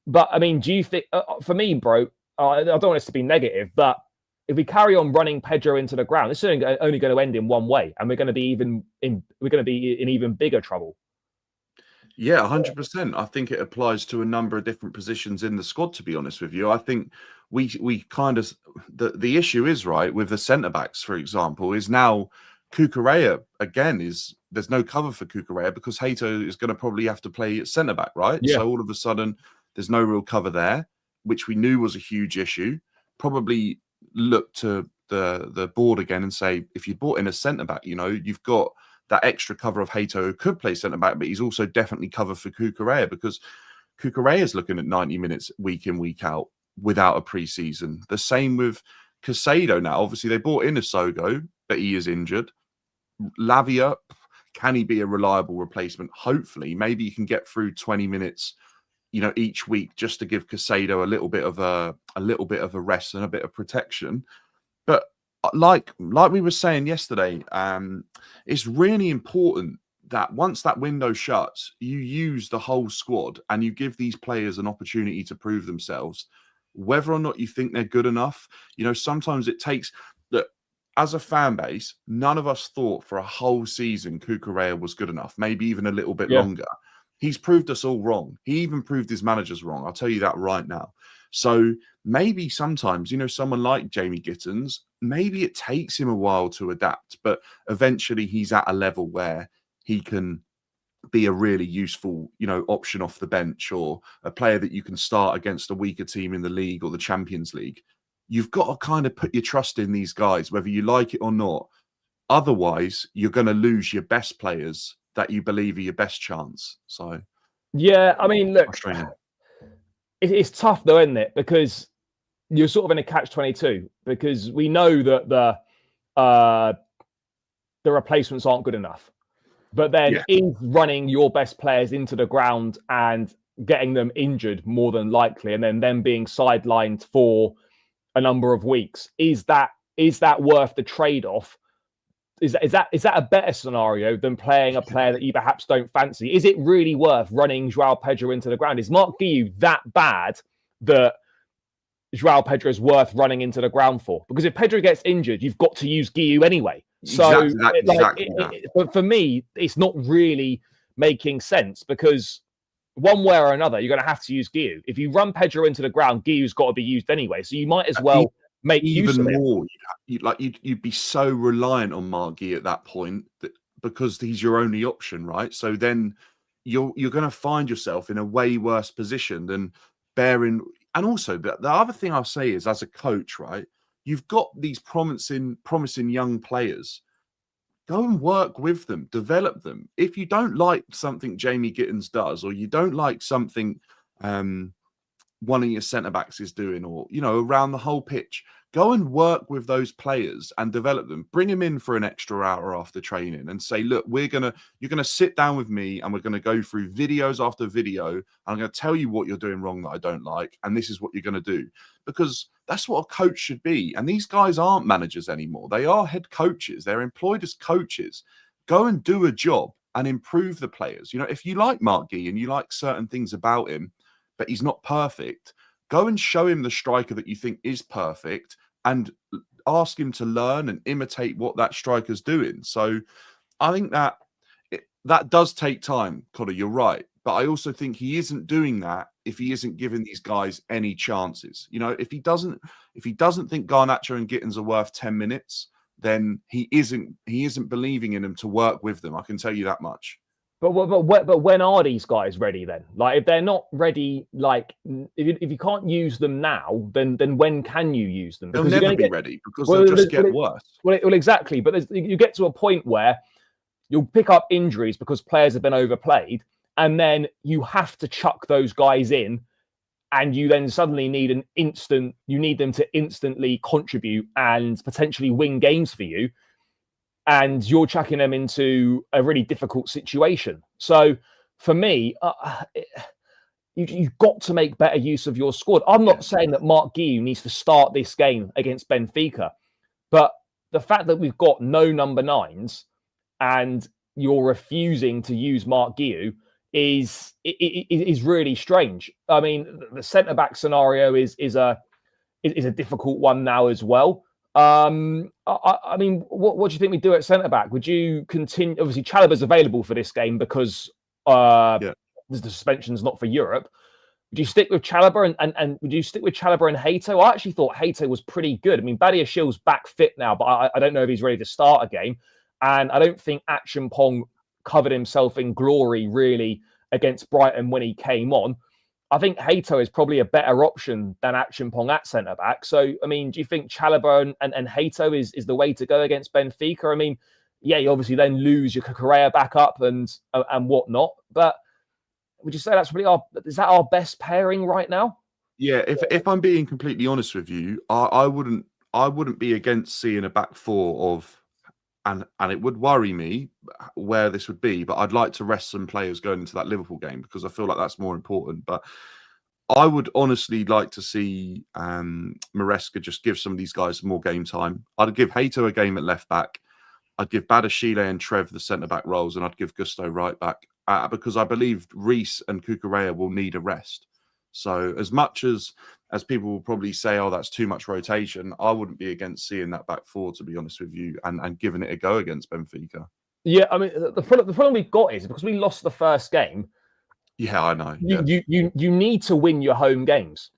But, I mean, do you think, for me, bro, I don't want us to be negative, but if we carry on running Pedro into the ground, this is only going to end in one way, and we're going to be in even bigger trouble. Yeah, 100%. I think it applies to a number of different positions in the squad, to be honest with you. I think we kind of, the issue is, right, with the centre-backs, for example, is now Cucurella, again, there's no cover for Cucurella because Hato is going to probably have to play at centre-back, right? Yeah. So all of a sudden, there's no real cover there, which we knew was a huge issue. Probably look to the board again and say, if you brought in a centre-back, you've got that extra cover of Hato, who could play centre-back, but he's also definitely covered for Cucurella, because Cucurella is looking at 90 minutes week in, week out without a pre-season. The same with Caicedo now. Obviously, they brought in Asogo, but he is injured. Lavia, can he be a reliable replacement? Hopefully. Maybe you can get through 20 minutes, each week, just to give Caicedo a little bit of a rest and a bit of protection. But like we were saying yesterday, it's really important that once that window shuts, you use the whole squad and you give these players an opportunity to prove themselves, whether or not you think they're good enough. Sometimes it takes, look, as a fan base, none of us thought for a whole season Cucurella was good enough, maybe even a little bit longer. He's proved us all wrong. He even proved his managers wrong. I'll tell you that right now. So maybe sometimes, someone like Jamie Gittins, maybe it takes him a while to adapt, but eventually he's at a level where he can be a really useful, option off the bench, or a player that you can start against a weaker team in the league or the Champions League. You've got to kind of put your trust in these guys, whether you like it or not. Otherwise, you're going to lose your best players that you believe are your best chance. So, yeah, I mean, look, it's tough though, isn't it? Because you're sort of in a catch-22, because we know that the replacements aren't good enough. But then is running your best players into the ground and getting them injured more than likely, and then them being sidelined for a number of weeks, is that worth the trade-off? Is that a better scenario than playing a player that you perhaps don't fancy? Is it really worth running Joao Pedro into the ground? Is Mark Guéhi that bad that Joao Pedro is worth running into the ground for? Because if Pedro gets injured, you've got to use Guéhi anyway. So but for me, it's not really making sense, because one way or another, you're going to have to use Guéhi. If you run Pedro into the ground, Guihi's got to be used anyway. So you might as well make use of more. You'd be so reliant on Mark Guéhi at that point, because he's your only option, right? So then you're going to find yourself in a way worse position than bearing. And also, the other thing I'll say is, as a coach, right, you've got these promising young players. Go and work with them, develop them. If you don't like something Jamie Gittins does, or you don't like something one of your centre backs is doing, or around the whole pitch, go and work with those players and develop them. Bring them in for an extra hour after training and say, look, you're gonna sit down with me and we're gonna go through videos after video. And I'm gonna tell you what you're doing wrong that I don't like, and this is what you're gonna do. Because that's what a coach should be. And these guys aren't managers anymore. They are head coaches. They're employed as coaches. Go and do a job and improve the players. If you like Mark Gee and you like certain things about him, but he's not perfect, go and show him the striker that you think is perfect and ask him to learn and imitate what that striker's doing. So I think that does take time, Connor, you're right. But I also think he isn't doing that if he isn't giving these guys any chances. If he doesn't think Garnacho and Gittins are worth 10 minutes, then he isn't believing in them to work with them. I can tell you that much. But when are these guys ready then? Like, if they're not ready, like if you can't use them now, then when can you use them? Because they'll never be ready, because they'll just get worse. Well, exactly. But you get to a point where you'll pick up injuries because players have been overplayed, and then you have to chuck those guys in, and you then suddenly need them to instantly contribute and potentially win games for you. And you're chucking them into a really difficult situation. So for me, you've got to make better use of your squad. I'm not saying that Mark Guiu needs to start this game against Benfica, but the fact that we've got no number 9s and you're refusing to use Mark Guiu is really strange. I mean, the centre-back scenario is a difficult one now as well. I mean, what do you think we do at centre back? Would you continue? Obviously, Chalobah's available for this game because the suspension's not for Europe. Would you stick with Chalobah and would you stick with Chalobah and Hato? I actually thought Hato was pretty good. I mean, Badiashil's back fit now, but I don't know if he's ready to start a game. And I don't think Acheampong covered himself in glory really against Brighton when he came on. I think Hato is probably a better option than Acheampong at centre-back. So, I mean, do you think Chalobah and Hato is the way to go against Benfica? I mean, yeah, you obviously then lose your Correa back up and whatnot. But would you say is that our best pairing right now? Yeah, if I'm being completely honest with you, I wouldn't be against seeing a back four of, and it would worry me where this would be, but I'd like to rest some players going into that Liverpool game because I feel like that's more important. But I would honestly like to see Maresca just give some of these guys more game time. I'd give Hato a game at left back. I'd give Badiashile and Trev the centre back roles, and I'd give Gusto right back because I believe Reece and Cucurella will need a rest. So as much as people will probably say, oh, that's too much rotation, I wouldn't be against seeing that back four, to be honest with you, and giving it a go against Benfica. Yeah, I mean, the problem we've got is because we lost the first game. Yeah, I know. You need to win your home games.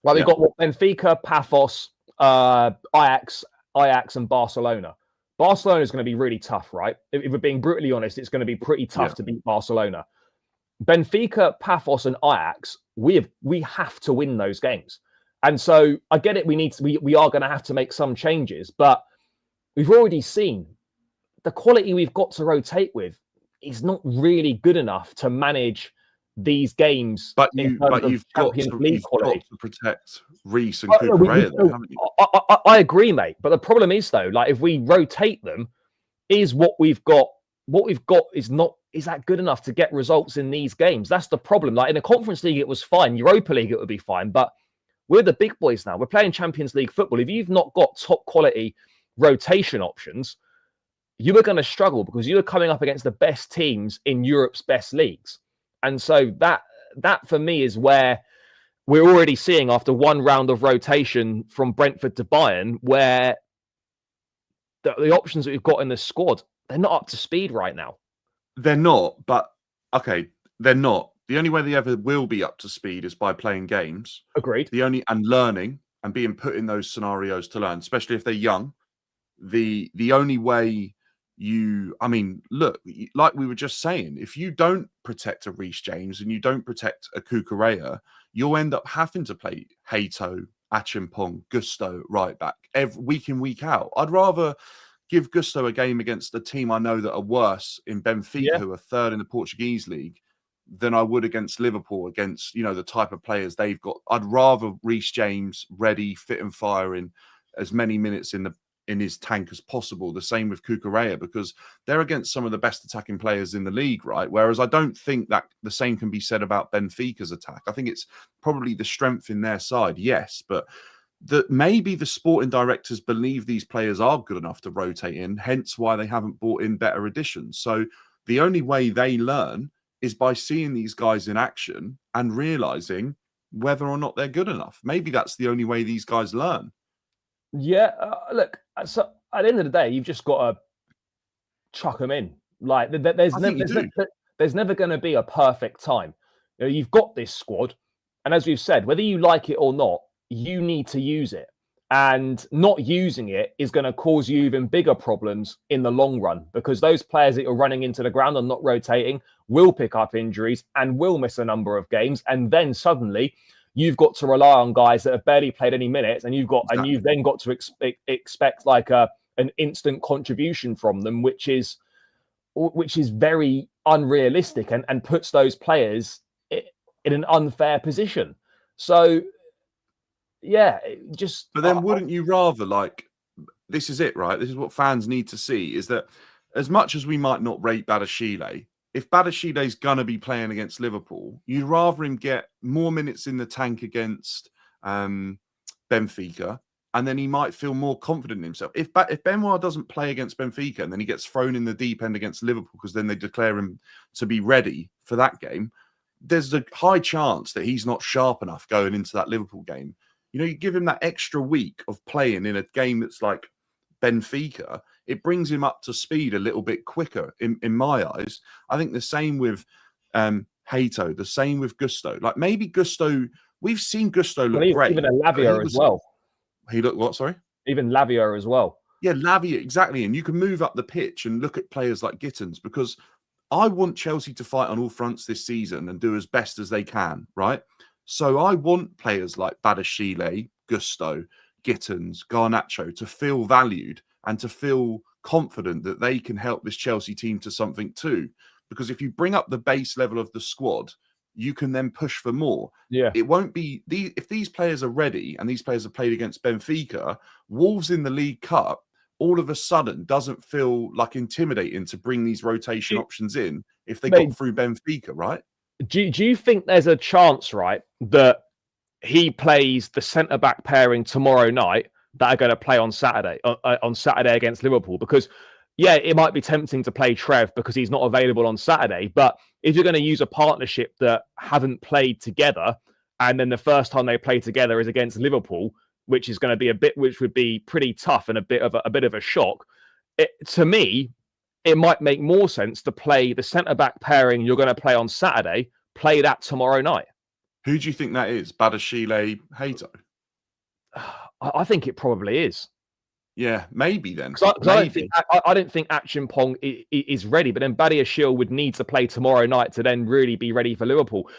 Like we've got Benfica, Paphos, Ajax, and Barcelona. Barcelona is going to be really tough, right? If we're being brutally honest, it's going to be pretty tough to beat Barcelona. Benfica, Paphos, and Ajax, we have to win those games. And so I get it. We are going to have to make some changes, but we've already seen the quality we've got to rotate with is not really good enough to manage these games. But you've got to protect Reece and Cucurella, haven't you? I agree, mate. But the problem is, though, like if we rotate them, is what we've got is that good enough to get results in these games? That's the problem. Like in the Conference League, it was fine. Europa League, it would be fine. But we're the big boys now. We're playing Champions League football. If you've not got top quality rotation options, you are going to struggle because you are coming up against the best teams in Europe's best leagues. And so that for me is where we're already seeing after one round of rotation from Brentford to Bayern, where the options that we've got in the squad, they're not up to speed right now. They're not, but okay, they're not. The only way they ever will be up to speed is by playing games. Agreed. And learning and being put in those scenarios to learn, especially if they're young. The only way I mean, look, like we were just saying, if you don't protect a Reece James and you don't protect a Cucurella, you'll end up having to play Hato, Achimpong, Gusto right back every week in, week out. I'd rather give Gusto a game against a team I know that are worse in Benfica, who are third in the Portuguese league, than I would against Liverpool, against, you know, the type of players they've got. I'd rather Reece James ready, fit and firing as many minutes in his tank as possible. The same with Cucurella, because they're against some of the best attacking players in the league, right? Whereas I don't think that the same can be said about Benfica's attack. I think it's probably the strength in their side, yes, but that maybe the sporting directors believe these players are good enough to rotate in, hence why they haven't brought in better additions. So the only way they learn is by seeing these guys in action and realizing whether or not they're good enough. Maybe that's the only way these guys learn. Yeah, look. So at the end of the day, you've just got to chuck them in. Like there's never going to be a perfect time. You know, you've got this squad, and as we've said, whether you like it or not, you need to use it. And not using it is going to cause you even bigger problems in the long run, because those players that you're running into the ground and not rotating will pick up injuries and will miss a number of games. And then suddenly you've got to rely on guys that have barely played any minutes, and you've then got to expect like an instant contribution from them, which is very unrealistic and puts those players in an unfair position. So yeah, just. But then wouldn't you rather, like, this is it, right? This is what fans need to see, is that as much as we might not rate Badiashile, if Badiashile's going to be playing against Liverpool, you'd rather him get more minutes in the tank against Benfica, and then he might feel more confident in himself. If Benoit doesn't play against Benfica and then he gets thrown in the deep end against Liverpool because then they declare him to be ready for that game, there's a high chance that he's not sharp enough going into that Liverpool game. You know, you give him that extra week of playing in a game that's like Benfica, it brings him up to speed a little bit quicker in my eyes. I think the same with Hato, the same with Gusto. Like maybe Gusto, we've seen Gusto look great. Even Lavia as well. He looked what, sorry? Even Lavia as well. Yeah, Lavia, exactly. And you can move up the pitch and look at players like Gittins, because I want Chelsea to fight on all fronts this season and do as best as they can, right? So I want players like Badiashile, Gusto, Gittins, Garnacho to feel valued and to feel confident that they can help this Chelsea team to something too. Because if you bring up the base level of the squad, you can then push for more. Yeah. It won't be if these players are ready and these players have played against Benfica, Wolves in the League Cup all of a sudden doesn't feel like intimidating to bring these rotation options in if they got through Benfica, right? Do you think there's a chance, right, that he plays the centre-back pairing tomorrow night that are going to play on Saturday against Liverpool? Because, yeah, it might be tempting to play Trev because he's not available on Saturday. But if you're going to use a partnership that haven't played together, and then the first time they play together is against Liverpool, which is going to be which would be pretty tough and a bit of a shock, to me, it might make more sense to play the centre-back pairing you're going to play on Saturday, play that tomorrow night. Who do you think that is? Badiashile, Hato? I think it probably is. Yeah, maybe then. I don't think Achimpong is ready, but then Badiashile would need to play tomorrow night to then really be ready for Liverpool.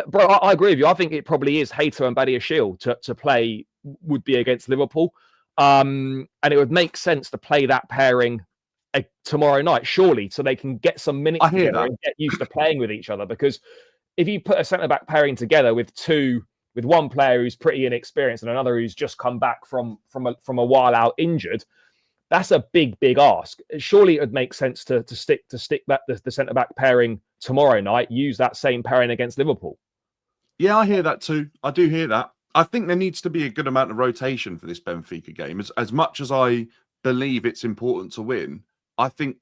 Bro, I agree with you. I think it probably is Hato and Badiashile to play would be against Liverpool. And it would make sense to play that pairing tomorrow night, surely, so they can get some minutes together and get used to playing with each other. Because if you put a centre-back pairing together with one player who's pretty inexperienced and another who's just come back from a while out injured, that's a big ask. Surely it would make sense to stick the centre-back pairing tomorrow night, use that same pairing against Liverpool. Yeah, I hear that too. I do hear that. I think there needs to be a good amount of rotation for this Benfica game. As much as I believe it's important to win, I think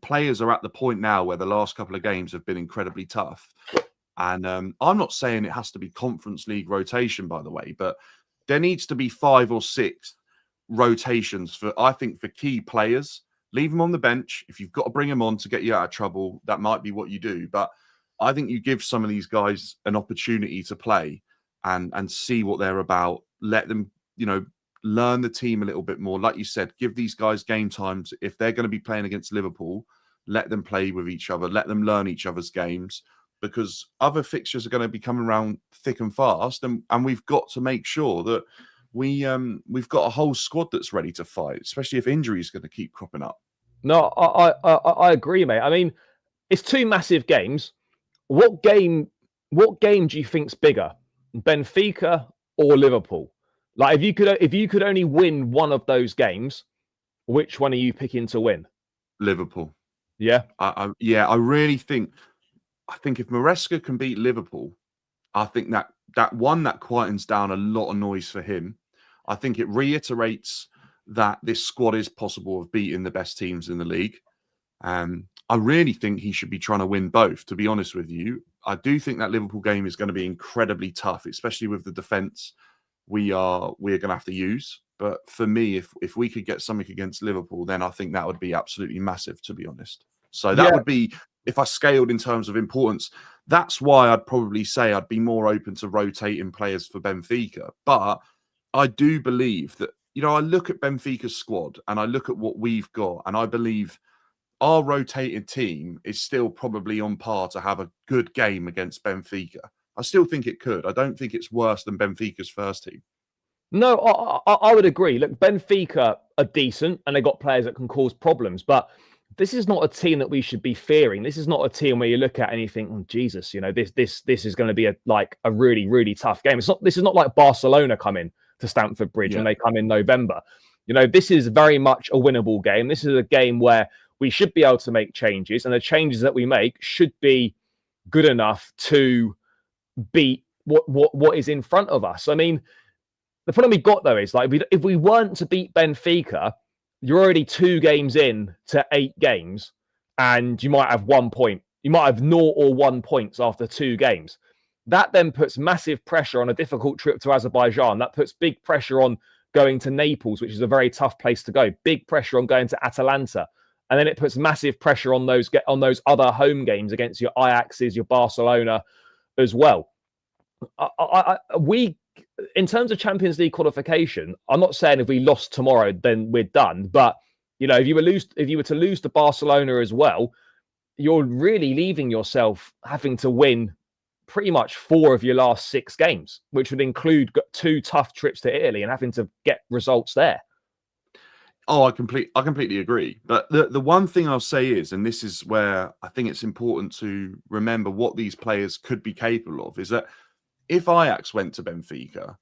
players are at the point now where the last couple of games have been incredibly tough. And I'm not saying it has to be Conference League rotation, by the way, but there needs to be 5 or 6 rotations for key players. Leave them on the bench. If you've got to bring them on to get you out of trouble, that might be what you do. But I think you give some of these guys an opportunity to play and see what they're about. Let them learn the team a little bit more. Like you said, give these guys game times. If they're going to be playing against Liverpool, let them play with each other, let them learn each other's games, because other fixtures are going to be coming around thick and fast, and we've got to make sure that we've got a whole squad that's ready to fight, especially if injuries are going to keep cropping up. No, I agree, mate. I mean, it's two massive games. What game do you think's bigger, Benfica or Liverpool? Like, if you could only win one of those games, which one are you picking to win? Liverpool. Yeah, I really think. I think if Maresca can beat Liverpool, I think that quietens down a lot of noise for him. I think it reiterates that this squad is possible of beating the best teams in the league. I really think he should be trying to win both, to be honest with you. I do think that Liverpool game is going to be incredibly tough, especially with the defence we're going to have to use. But for me, if we could get something against Liverpool, then I think that would be absolutely massive, to be honest. So that would be, if I scaled in terms of importance, that's why I'd probably say I'd be more open to rotating players for Benfica. But I do believe that, I look at Benfica's squad and I look at what we've got, and I believe our rotated team is still probably on par to have a good game against Benfica. I still think it could. I don't think it's worse than Benfica's first team. No, I would agree. Look, Benfica are decent and they got players that can cause problems, but this is not a team that we should be fearing. This is not a team where you look at and you think, oh, Jesus, this is going to be a really, really tough game. This is not like Barcelona coming to Stamford Bridge and they come in November. This is very much a winnable game. This is a game where we should be able to make changes, and the changes that we make should be good enough to beat what is in front of us. I mean, the problem we've got, though, is if we weren't to beat Benfica, you're already 2 games in to 8 games, and you might have 1 point. You might have 0 or 1 points after 2 games. That then puts massive pressure on a difficult trip to Azerbaijan. That puts big pressure on going to Naples, which is a very tough place to go. Big pressure on going to Atalanta. And then it puts massive pressure on those other home games against your Ajaxes, your Barcelona as well. We, in terms of Champions League qualification, I'm not saying if we lost tomorrow, then we're done. But, if you were to lose to Barcelona as well, you're really leaving yourself having to win pretty much 4 of your last 6 games, which would include 2 tough trips to Italy and having to get results there. Oh, I completely agree. But the one thing I'll say is, and this is where I think it's important to remember what these players could be capable of, is that if Ajax went to Benfica,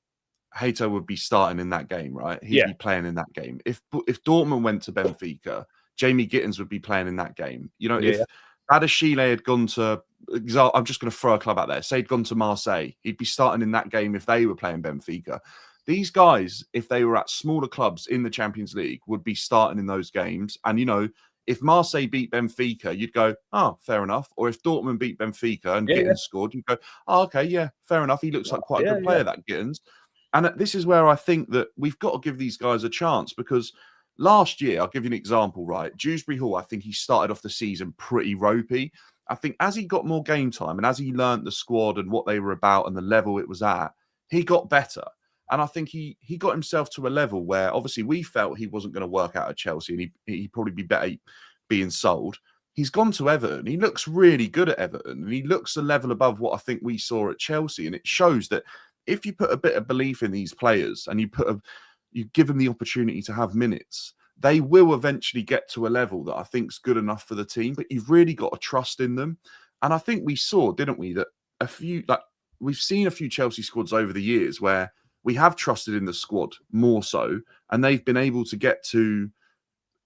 Hato would be starting in that game, right? He'd be playing in that game. If Dortmund went to Benfica, Jamie Gittins would be playing in that game. If Adeshile had gone to, I'm just going to throw a club out there, say he'd gone to Marseille, he'd be starting in that game if they were playing Benfica. These guys, if they were at smaller clubs in the Champions League, would be starting in those games. And, if Marseille beat Benfica, you'd go, oh, fair enough. Or if Dortmund beat Benfica and Gittins scored, you'd go, oh, okay, yeah, fair enough. He looks like quite a good player, that Gittins. And this is where I think that we've got to give these guys a chance, because last year, I'll give you an example, right? Dewsbury Hall, I think he started off the season pretty ropey. I think as he got more game time and as he learnt the squad and what they were about and the level it was at, he got better. And I think he got himself to a level where obviously we felt he wasn't going to work out at Chelsea and he'd probably be better being sold. He's gone to Everton. He looks really good at Everton, and he looks a level above what I think we saw at Chelsea. And it shows that if you put a bit of belief in these players and you give them the opportunity to have minutes, they will eventually get to a level that I think is good enough for the team. But you've really got to trust in them. And I think we saw, didn't we, that we've seen a few Chelsea squads over the years where we have trusted in the squad more so, and they've been able to get to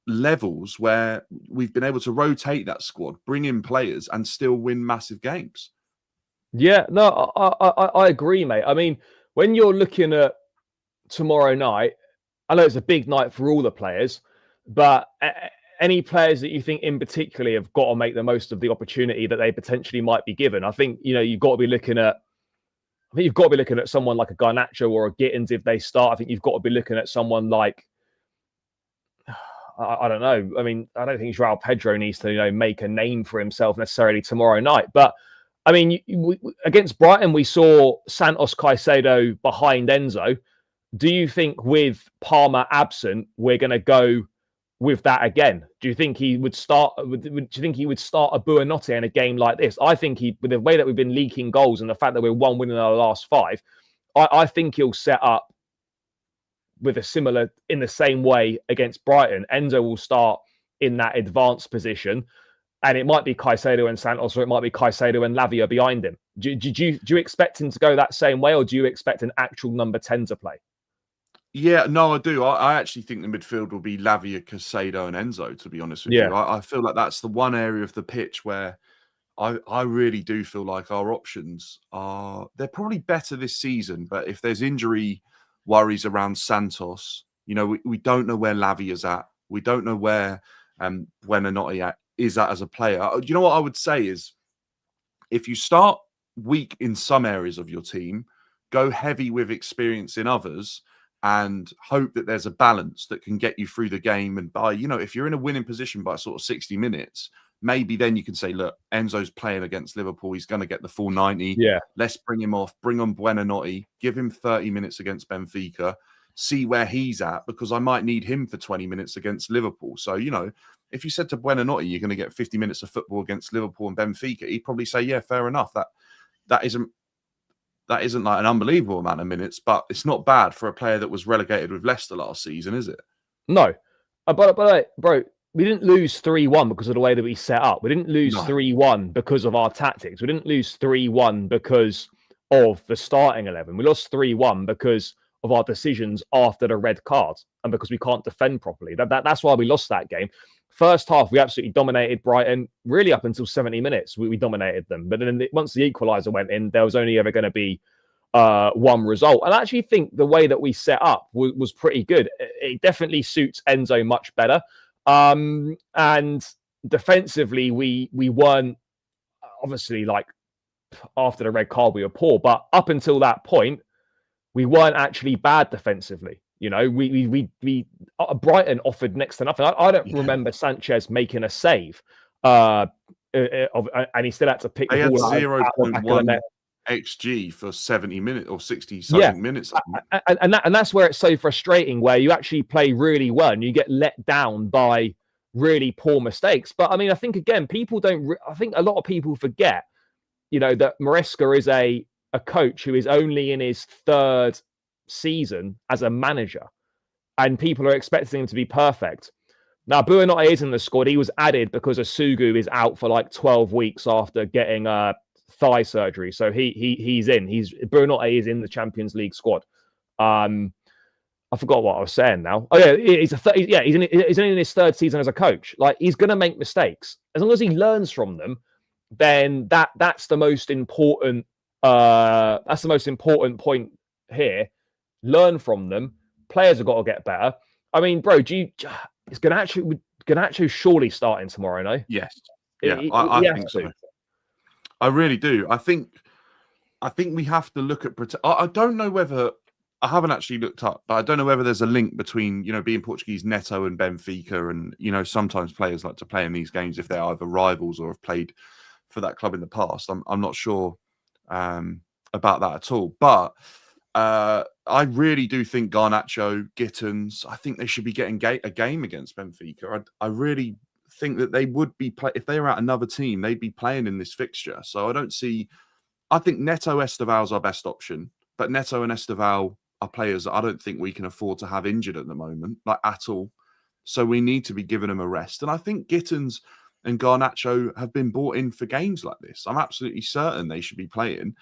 levels where we've been able to rotate that squad, bring in players, and still win massive games. Yeah, no, I agree, mate. I mean, when you're looking at tomorrow night, I know it's a big night for all the players, but any players that you think in particular have got to make the most of the opportunity that they potentially might be given? I think, you've got to be looking at someone like a Garnacho or a Gittins if they start. I think you've got to be looking at someone like, I don't know. I mean, I don't think Joao Pedro needs to, make a name for himself necessarily tomorrow night. But, I mean, against Brighton, we saw Santos Caicedo behind Enzo. Do you think with Palmer absent, we're going to go with that again? Do you think he would start? Do you think he would start a Buonanotte in a game like this? I think with the way that we've been leaking goals and the fact that we're 1 win in our last 5, I think he'll set up with a similar, in the same way against Brighton. Enzo will start in that advanced position, and it might be Caicedo and Santos, or it might be Caicedo and Lavia behind him. Do you expect him to go that same way, or do you expect an actual number 10 to play? Yeah, no, I do. I actually think the midfield will be Lavia, Caicedo, and Enzo, to be honest with you. I feel like that's the one area of the pitch where I really do feel like our options they're probably better this season, but if there's injury worries around Santos, we don't know where Lavia's at. We don't know where Buonanotte is at as a player. You know what I would say is, if you start weak in some areas of your team, go heavy with experience in others, and hope that there's a balance that can get you through the game. And if you're in a winning position by sort of 60 minutes, maybe then you can say, look, Enzo's playing against Liverpool. He's going to get the full 90. Yeah. Let's bring him off, bring on Buonanotte, give him 30 minutes against Benfica, see where he's at, because I might need him for 20 minutes against Liverpool. So, if you said to Buonanotte, you're going to get 50 minutes of football against Liverpool and Benfica, he'd probably say, yeah, fair enough. That isn't like an unbelievable amount of minutes, but it's not bad for a player that was relegated with Leicester last season, is it? No. But bro, we didn't lose 3-1 because of the way that we set up. We didn't lose 3-1 because of our tactics. We didn't lose 3-1 because of the starting 11. We lost 3-1 because of our decisions after the red card and because we can't defend properly. That's why we lost that game. First half, we absolutely dominated Brighton, really up until 70 minutes. We dominated them. But then once the equaliser went in, there was only ever going to be one result. And I actually think the way that we set up was pretty good. It definitely suits Enzo much better. And defensively, we weren't, obviously, like, after the red card, we were poor. But up until that point, we weren't actually bad defensively. Brighton offered next to nothing. I don't remember Sanchez making a save, and he still had to pick the ball out of the back of the net. XG for 70 minutes or 60 something minutes. And that's where it's so frustrating, where you actually play really well and you get let down by really poor mistakes. But I mean, I think again, I think a lot of people forget, that Maresca is a coach who is only in his 3rd season as a manager, and people are expecting him to be perfect. Now, Buonanotte is in the squad. He was added because Asugu is out for like 12 weeks after getting thigh surgery, so he's in. Buonanotte is in the Champions League squad. I forgot what I was saying now. Oh yeah, he's only in his 3rd season as a coach. Like, he's going to make mistakes. As long as he learns from them, then that's the most important. That's the most important point here. Learn from them. Players have got to get better. I mean, bro, it's Garnacho surely starting tomorrow, no? Yes. Yeah, I think so. I really do. I think we have to look at. I don't know whether, I haven't actually looked up, but I don't know whether there's a link between being Portuguese Neto and Benfica, and sometimes players like to play in these games if they're either rivals or have played for that club in the past. I'm not sure about that at all, but I really do think Garnacho, Gittins, I think they should be getting a game against Benfica. I really think that they would be if they were at another team, they'd be playing in this fixture. So I think Neto Esteval's our best option, but Neto and Esteval are players that I don't think we can afford to have injured at the moment, like at all. So we need to be giving them a rest. And I think Gittins and Garnacho have been brought in for games like this. I'm absolutely certain they should be playing,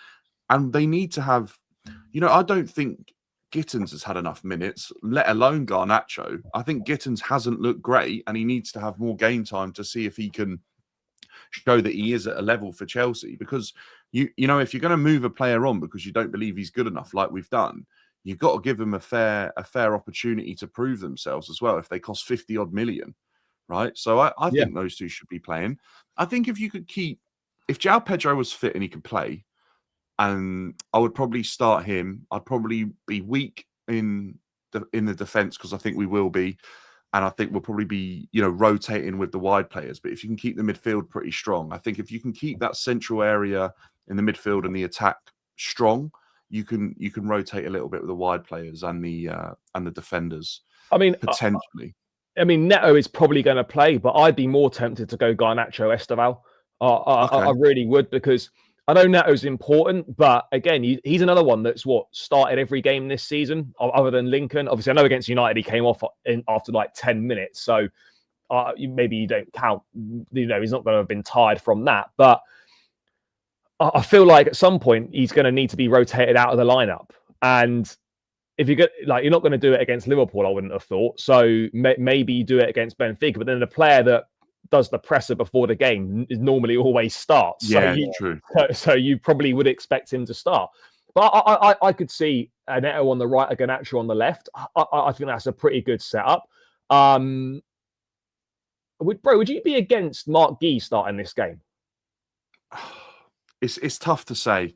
and they need to have. I don't think Gittins has had enough minutes, let alone Garnacho. I think Gittins hasn't looked great, and he needs to have more game time to see if he can show that he is at a level for Chelsea. Because if you're going to move a player on because you don't believe he's good enough, like we've done, you've got to give them a fair opportunity to prove themselves as well. If they cost 50 odd million, right? So I think those two should be playing. I think if João Pedro was fit and he could play, and I would probably start him. I'd probably be weak in the defense, because I think we will be, and I think we'll probably be rotating with the wide players. But if you can keep the midfield pretty strong, I think if you can keep that central area in the midfield and the attack strong, you can rotate a little bit with the wide players and the defenders. I mean, potentially. I mean, Neto is probably going to play, but I'd be more tempted to go Garnacho Esteval. I really would, because I know Neto's important, but again, he's another one that's started every game this season, other than Lincoln. Obviously, I know against United he came off after like 10 minutes, so maybe you don't count. He's not going to have been tired from that, but I feel like at some point he's going to need to be rotated out of the lineup. And if you're you're not going to do it against Liverpool, I wouldn't have thought. So maybe you do it against Benfica, but then the player that does the presser before the game normally always starts. Yeah, true. So you probably would expect him to start. But I could see Neto on the right, a Garnacho on the left. I think that's a pretty good setup. Would you be against Mark Guy starting this game? It's tough to say.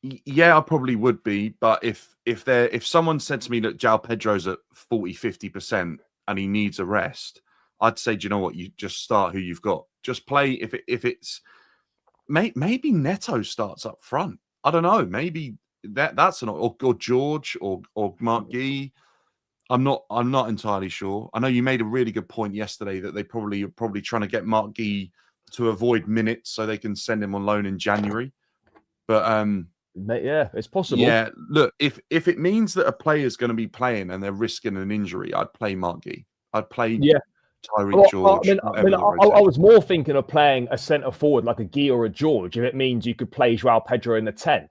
Yeah, I probably would be, but if someone said to me that João Pedro's at 40-50% and he needs a rest, I'd say, do you know what? You just start who you've got. Just play if it's maybe Neto starts up front. I don't know. Maybe that's an or George or Mark Guy. I'm not entirely sure. I know you made a really good point yesterday that they are probably trying to get Mark Guy to avoid minutes so they can send him on loan in January. But yeah, it's possible. Yeah, look, if it means that a player's going to be playing and they're risking an injury, I'd play Mark Guy. I'd play Tyreek George. I was more thinking of playing a centre forward like a Guy or a George if it means you could play João Pedro in the 10.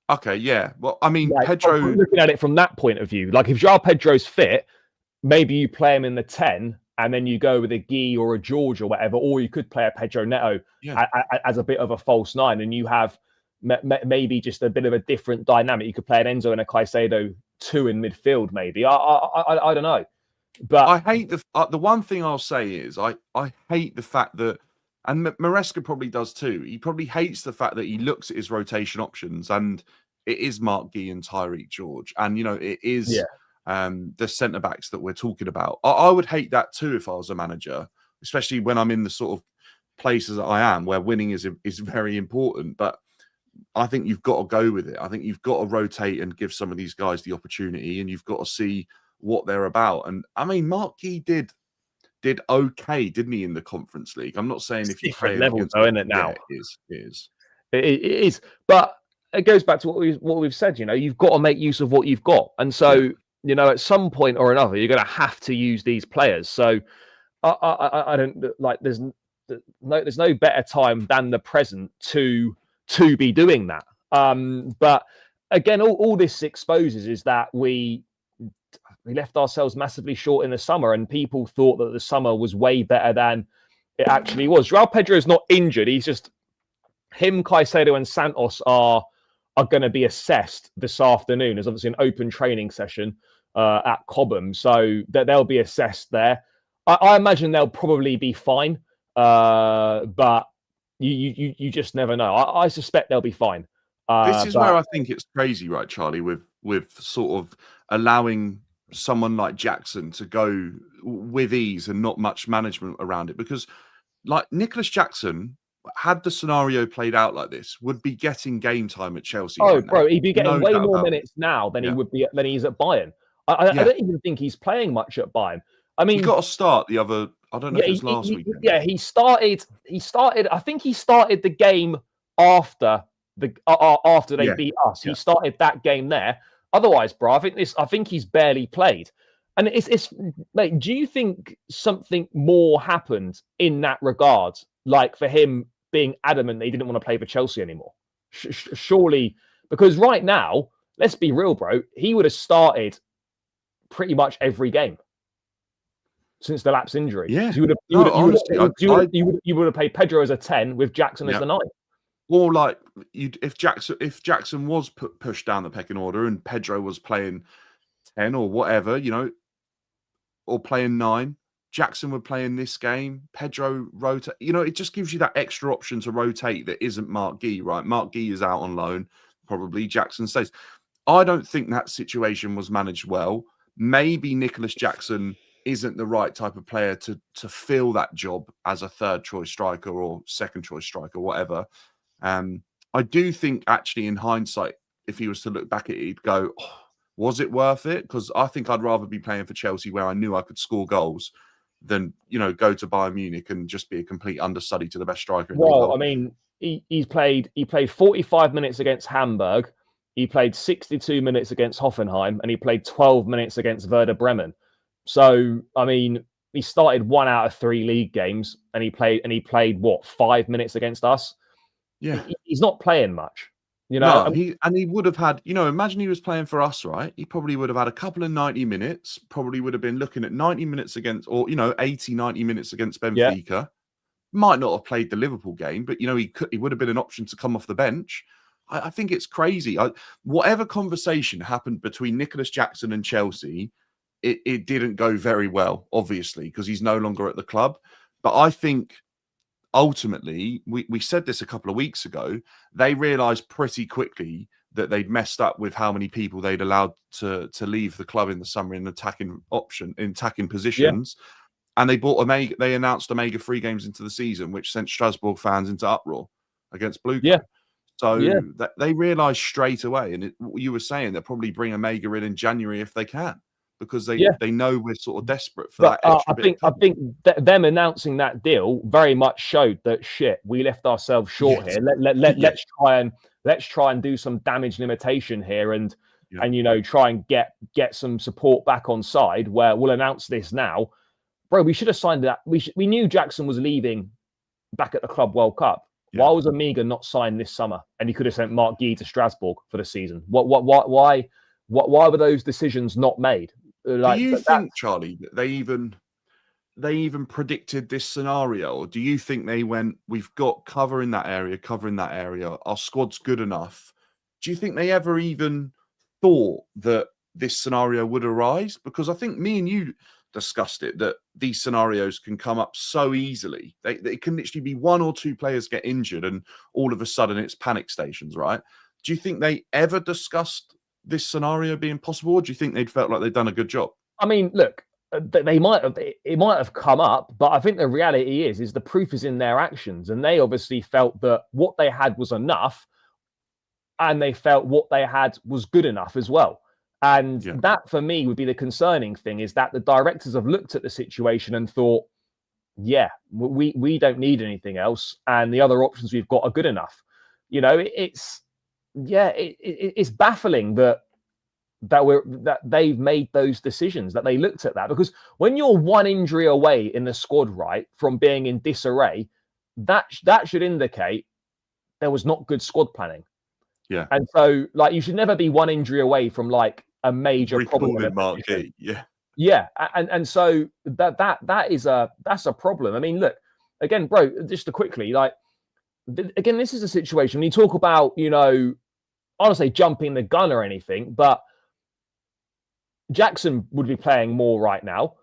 Okay, yeah. Well, I mean, Pedro. Looking at it from that point of view, like if João Pedro's fit, maybe you play him in the 10 and then you go with a Guy or a George or whatever, or you could play a Pedro Neto as a bit of a false 9, and you have maybe just a bit of a different dynamic. You could play an Enzo and a Caicedo 2 in midfield, maybe. I don't know. But I hate the one thing I'll say is I hate the fact that, and Maresca probably does too, he probably hates the fact that he looks at his rotation options and it is Mark Guy and Tyreek George. And, it is the centre-backs that we're talking about. I would hate that too if I was a manager, especially when I'm in the sort of places that I am where winning is very important. But I think you've got to go with it. I think you've got to rotate and give some of these guys the opportunity, and you've got to see what they're about. And I mean, Mark Guy did okay, didn't he, in the Conference League? I'm not saying if you play level, though, isn't it now? Yeah, it is. It is. But it goes back to what we've said. You've got to make use of what you've got, and so at some point or another, you're going to have to use these players. So I don't like. There's no better time than the present to be doing that. But again, all this exposes is that we left ourselves massively short in the summer, and people thought that the summer was way better than it actually was. João Pedro is not injured. He's just him, Caicedo and Santos are going to be assessed this afternoon. There's obviously an open training session at Cobham, so they'll be assessed there. I imagine they'll probably be fine, but you just never know. I suspect they'll be fine. This is where I think it's crazy, right, Charlie, with sort of allowing someone like Jackson to go with ease and not much management around it. Because like Nicholas Jackson, had the scenario played out like this, would be getting game time at Chelsea. Oh, right, bro, he'd be getting way more minutes now than he would be than he's at Bayern. I don't even think he's playing much at Bayern. I mean, he got to start the other. I don't know if it was last weekend. Yeah, he started. I think he started the game after they beat us. He started that game there. Otherwise, bro, I think he's barely played. And it's mate, do you think something more happened in that regard? Like for him being adamant that he didn't want to play for Chelsea anymore? Surely, because right now, let's be real, bro, he would have started pretty much every game since the lapse injury. Yeah, you would have played Pedro as a 10 with Jackson as the 9. Or like if Jackson was pushed down the pecking order and Pedro was playing 10 or whatever, or playing 9, Jackson would play in this game. Pedro rotate. It just gives you that extra option to rotate that isn't Mark Guy, right? Mark Guy is out on loan. Probably Jackson stays. I don't think that situation was managed well. Maybe Nicholas Jackson isn't the right type of player to fill that job as a third choice striker or second choice striker, whatever. I do think actually in hindsight, if he was to look back at it, he'd go, oh, was it worth it? Because I think I'd rather be playing for Chelsea where I knew I could score goals than, go to Bayern Munich and just be a complete understudy to the best striker in the Well, I world. mean, he played 45 minutes against Hamburg, he played 62 minutes against Hoffenheim, and he played 12 minutes against Werder Bremen. So, I mean, he started 1 out of 3 league games, and he played what, 5 minutes against us. Yeah. He's not playing much. No, he would have had, imagine he was playing for us, right? He probably would have had a couple of 90 minutes, probably would have been looking at 90 minutes against, or, 80, 90 minutes against Benfica. Yeah. Might not have played the Liverpool game, but, he would have been an option to come off the bench. I think it's crazy. Whatever conversation happened between Nicholas Jackson and Chelsea, it didn't go very well, obviously, because he's no longer at the club. But I think ultimately, we said this a couple of weeks ago, they realised pretty quickly that they'd messed up with how many people they'd allowed to leave the club in the summer in attacking positions. Yeah. And they announced omega-3 games into the season, which sent Strasbourg fans into uproar against Blue Coat. Yeah. So they realised straight away, and you were saying they'll probably bring Omega in January if they can, because they know we're sort of desperate for that extra bit. I think them announcing that deal very much showed that we left ourselves short here. Let's try and do some damage limitation here, and try and get some support back on side. Where we'll announce this now, bro. We should have signed that. We knew Jackson was leaving back at the Club World Cup. Yeah. Why was Omega not signed this summer? And he could have sent Mark Guy to Strasbourg for the season. Why were those decisions not made? Do you think, Charlie, that they even predicted this scenario? Or do you think they went, we've got cover in that area, our squad's good enough? Do you think they ever even thought that this scenario would arise? Because I think me and you discussed it, that these scenarios can come up so easily. They can literally be 1 or 2 players get injured and all of a sudden it's panic stations, right? Do you think they ever discussed this scenario being possible, or do you think they'd felt like they'd done a good job? I mean, look, it might have come up, but I think the reality is the proof is in their actions, and they obviously felt that what they had was enough, and they felt what they had was good enough as well. And that, for me, would be the concerning thing, is that the directors have looked at the situation and thought, we don't need anything else, and the other options we've got are good enough. It's baffling that they've made those decisions, that they looked at that, because when you're 1 injury away in the squad, right, from being in disarray, that should indicate there was not good squad planning. Yeah. And so, you should never be 1 injury away from a major problem. Mark Guy. Yeah. And so that's a problem. I mean, look, again, bro, just to quickly, again, this is a situation when you talk about, I don't want to say jumping the gun or anything, but Jackson would be playing more right now.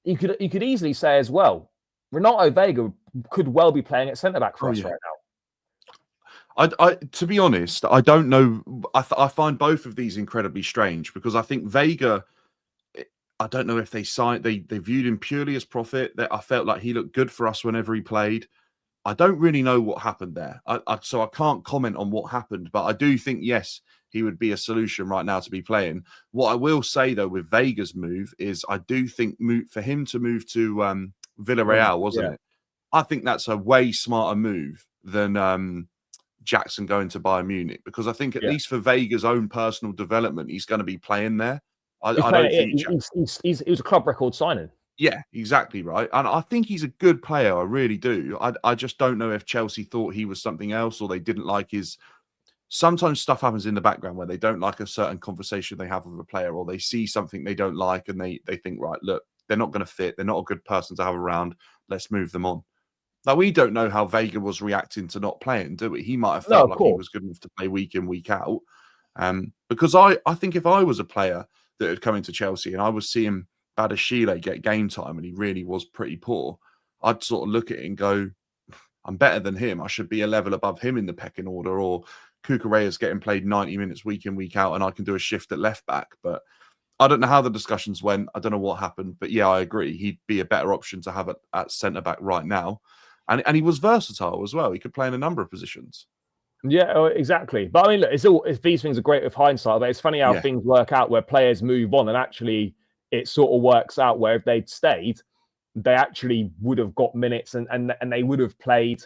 You could easily say as well, Renato Vega could well be playing at centre back for us right now. To be honest, I don't know. I find both of these incredibly strange, because I think Vega, I don't know if they viewed him purely as profit. That I felt like he looked good for us whenever he played. I don't really know what happened there. So I can't comment on what happened, but I do think, yes, he would be a solution right now to be playing. What I will say, though, with Vega's move is I do think for him to move to Villarreal, wasn't it? I think that's a way smarter move than Jackson going to Bayern Munich, because I think at least for Vega's own personal development, he's going to be playing there. I don't think it was a club record signing. Yeah, exactly right. And I think he's a good player. I really do. I just don't know if Chelsea thought he was something else, or they didn't like his... Sometimes stuff happens in the background where they don't like a certain conversation they have with a player, or they see something they don't like and they think, right, look, they're not going to fit. They're not a good person to have around. Let's move them on. Now, we don't know how Vega was reacting to not playing, do we? He might have felt like he was good enough to play week in, week out. Because I think if I was a player that had come into Chelsea and I was seeing Badiashile get game time and he really was pretty poor, I'd sort of look at it and go, I'm better than him. I should be a level above him in the pecking order. Or Cucurella's getting played 90 minutes week in, week out, and I can do a shift at left back. But I don't know how the discussions went. I don't know what happened. But yeah, I agree. He'd be a better option to have at centre back right now. And he was versatile as well. He could play in a number of positions. Yeah, exactly. But I mean, look, these things are great with hindsight, but it's funny how Yeah. things work out where players move on, and actually it sort of works out where if they'd stayed, they actually would have got minutes and they would have played,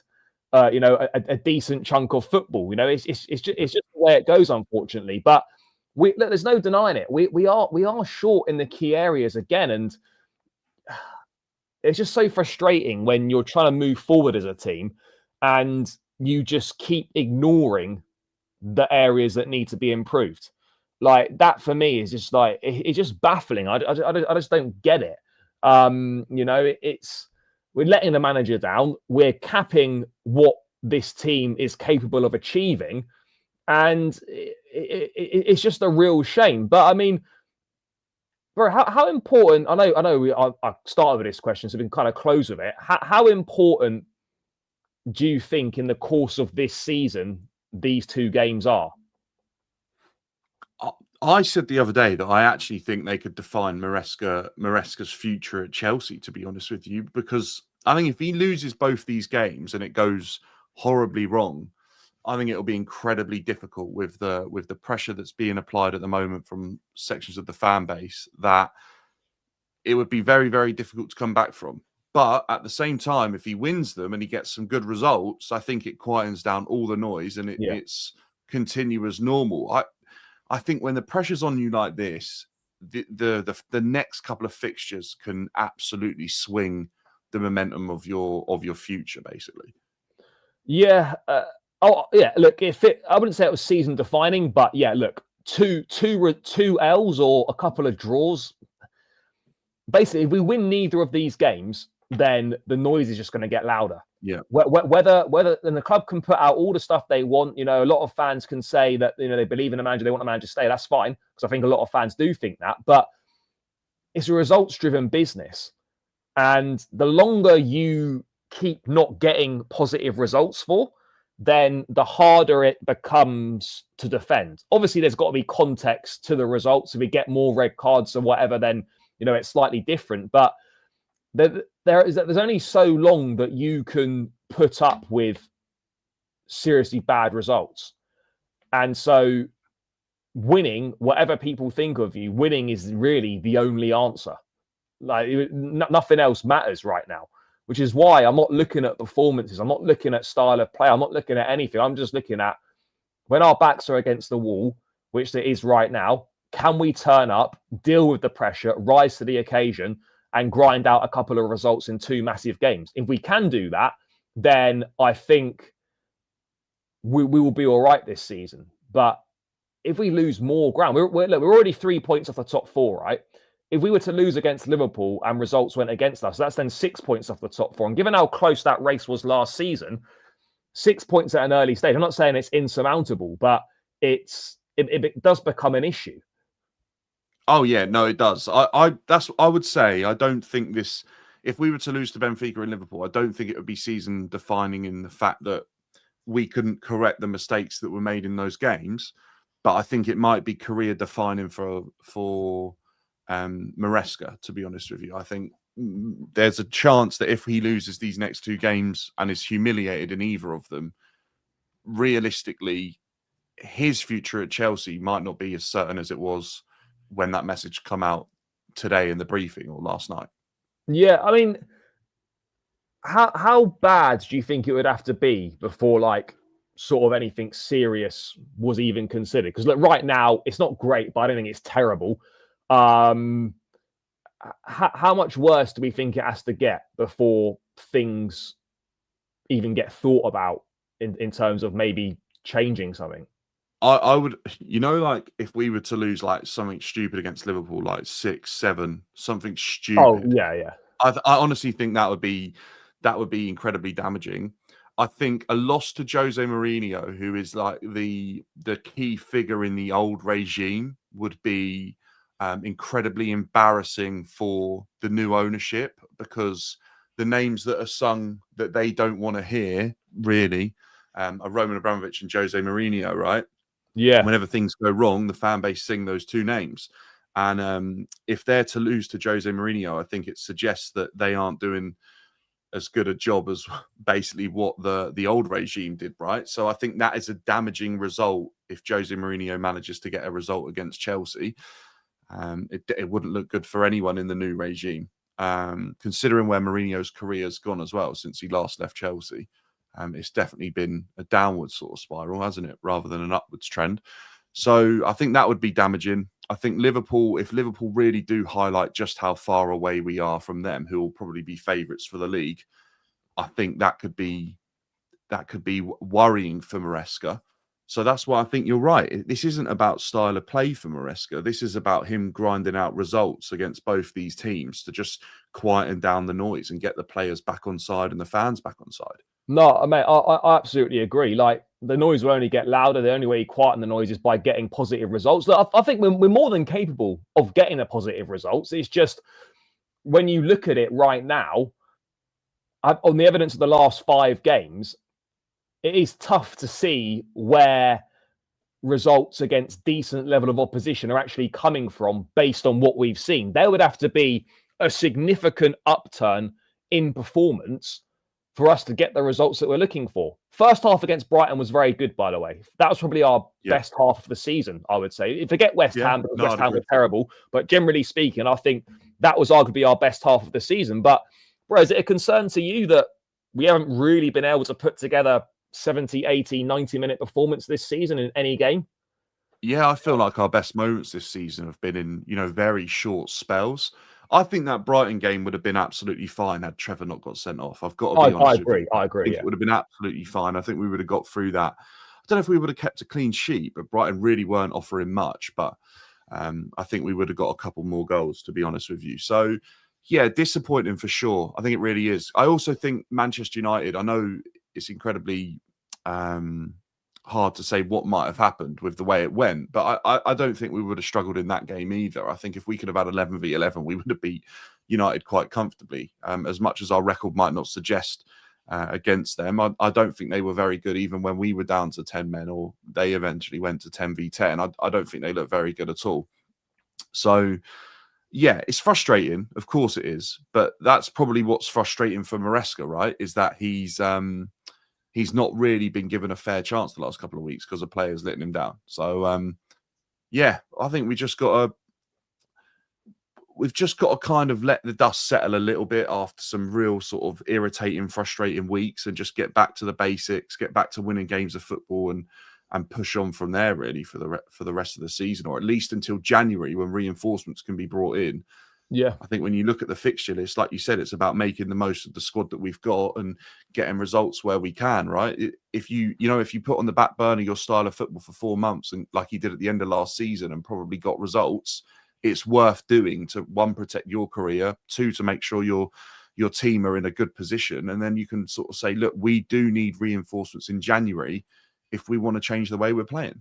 a decent chunk of football. It's just the way it goes, unfortunately. But look, there's no denying it. We are short in the key areas again, and it's just so frustrating when you're trying to move forward as a team and you just keep ignoring the areas that need to be improved. Like that for me is just like it's just baffling. I just don't get it. It's we're letting the manager down. We're capping what this team is capable of achieving, and it's just a real shame. But I mean, bro, how important? I started with this question, so we can kind of close with it. How important do you think in the course of this season these two games are? I said the other day that I actually think they could define Maresca's future at Chelsea, to be honest with you, because I think if he loses both these games and it goes horribly wrong, I think it'll be incredibly difficult with the pressure that's being applied at the moment from sections of the fan base, that it would be very, very difficult to come back from. But at the same time, if he wins them and he gets some good results, I think it quietens down all the noise and Yeah. it's continue as normal. I think when the pressure's on you like this, the next couple of fixtures can absolutely swing the momentum of your future, basically. Yeah. Yeah. Look, I wouldn't say it was season defining, but yeah. Look, two L's or a couple of draws. Basically, if we win neither of these games, then the noise is just going to get louder. Yeah. Whether then the club can put out all the stuff they want. A lot of fans can say that they believe in the manager, they want the manager to stay. That's fine, because I think a lot of fans do think that. But it's a results-driven business, and the longer you keep not getting positive results for, then the harder it becomes to defend. Obviously, there's got to be context to the results. If we get more red cards or whatever, then it's slightly different. But there's only so long that you can put up with seriously bad results. And so winning, whatever people think of you, winning is really the only answer. Like nothing else matters right now, which is why I'm not looking at performances. I'm not looking at style of play. I'm not looking at anything. I'm just looking at when our backs are against the wall, which it is right now, can we turn up, deal with the pressure, rise to the occasion, and grind out a couple of results in two massive games? If we can do that, then I think we will be all right this season. But if we lose more ground, we're already 3 points off the top four, right? If we were to lose against Liverpool and results went against us, that's then 6 points off the top four. And given how close that race was last season, 6 points at an early stage, I'm not saying it's insurmountable, but it does become an issue. Oh yeah, no, it does. I would say I don't think this. If we were to lose to Benfica and Liverpool, I don't think it would be season defining in the fact that we couldn't correct the mistakes that were made in those games. But I think it might be career defining for Maresca. To be honest with you, I think there's a chance that if he loses these next two games and is humiliated in either of them, realistically, his future at Chelsea might not be as certain as it was when that message come out today in the briefing or last night. Yeah, I mean, how bad do you think it would have to be before sort of anything serious was even considered? Because look, right now it's not great, but I don't think it's terrible. How much worse do we think it has to get before things even get thought about in terms of maybe changing something? I would, like if we were to lose like something stupid against Liverpool, like 6-7, something stupid. Oh yeah. I honestly think that would be incredibly damaging. I think a loss to Jose Mourinho, who is like the key figure in the old regime, would be incredibly embarrassing for the new ownership, because the names that are sung that they don't want to hear really are Roman Abramovich and Jose Mourinho, right? Yeah. Whenever things go wrong, the fan base sing those two names. And if they're to lose to Jose Mourinho, I think it suggests that they aren't doing as good a job as basically what the old regime did, right? So I think that is a damaging result if Jose Mourinho manages to get a result against Chelsea. It wouldn't look good for anyone in the new regime, considering where Mourinho's career has gone as well since he last left Chelsea. It's definitely been a downward sort of spiral, hasn't it, rather than an upwards trend. So I think that would be damaging. I think Liverpool, if Liverpool really do highlight just how far away we are from them, who will probably be favourites for the league, I think that could be worrying for Maresca. So that's why I think you're right. This isn't about style of play for Maresca. This is about him grinding out results against both these teams to just quieten down the noise and get the players back on side and the fans back on side. No, mate, I absolutely agree. Like, the noise will only get louder. The only way you quieten the noise is by getting positive results. Look, I think we're more than capable of getting a positive results. It's just when you look at it right now, on the evidence of the last 5 games, it is tough to see where results against decent level of opposition are actually coming from based on what we've seen. There would have to be a significant upturn in performance for us to get the results that we're looking for. First half against Brighton was very good, by the way. That was probably our best half of the season, I would say. Forget West Ham, because West Ham were terrible. But generally speaking, I think that was arguably our best half of the season. But, bro, is it a concern to you that we haven't really been able to put together 70, 80, 90-minute performance this season in any game? Yeah, I feel like our best moments this season have been in, very short spells. I think that Brighton game would have been absolutely fine had Trevor not got sent off. I've got to be honest with you. I agree. It would have been absolutely fine. I think we would have got through that. I don't know if we would have kept a clean sheet, but Brighton really weren't offering much. But I think we would have got a couple more goals, to be honest with you. So, yeah, disappointing for sure. I think it really is. I also think Manchester United, I know it's incredibly hard to say what might have happened with the way it went, but I don't think we would have struggled in that game either. I think if we could have had 11v11, we would have beat United quite comfortably. As much as our record might not suggest against them, I don't think they were very good even when we were down to 10 men, or they eventually went to 10v10. I don't think they looked very good at all. So, yeah, it's frustrating. Of course it is. But that's probably what's frustrating for Maresca, right? Is that he's not really been given a fair chance the last couple of weeks because the players letting him down. So, yeah, I think we've just got to kind of let the dust settle a little bit after some real sort of irritating, frustrating weeks, and just get back to the basics, get back to winning games of football, and push on from there really for the rest of the season, or at least until January when reinforcements can be brought in. Yeah, I think when you look at the fixture list, like you said, it's about making the most of the squad that we've got and getting results where we can, right? If you put on the back burner your style of football for 4 months, and like you did at the end of last season, and probably got results, it's worth doing to, 1, protect your career, 2, to make sure your team are in a good position. And then you can sort of say, look, we do need reinforcements in January if we want to change the way we're playing.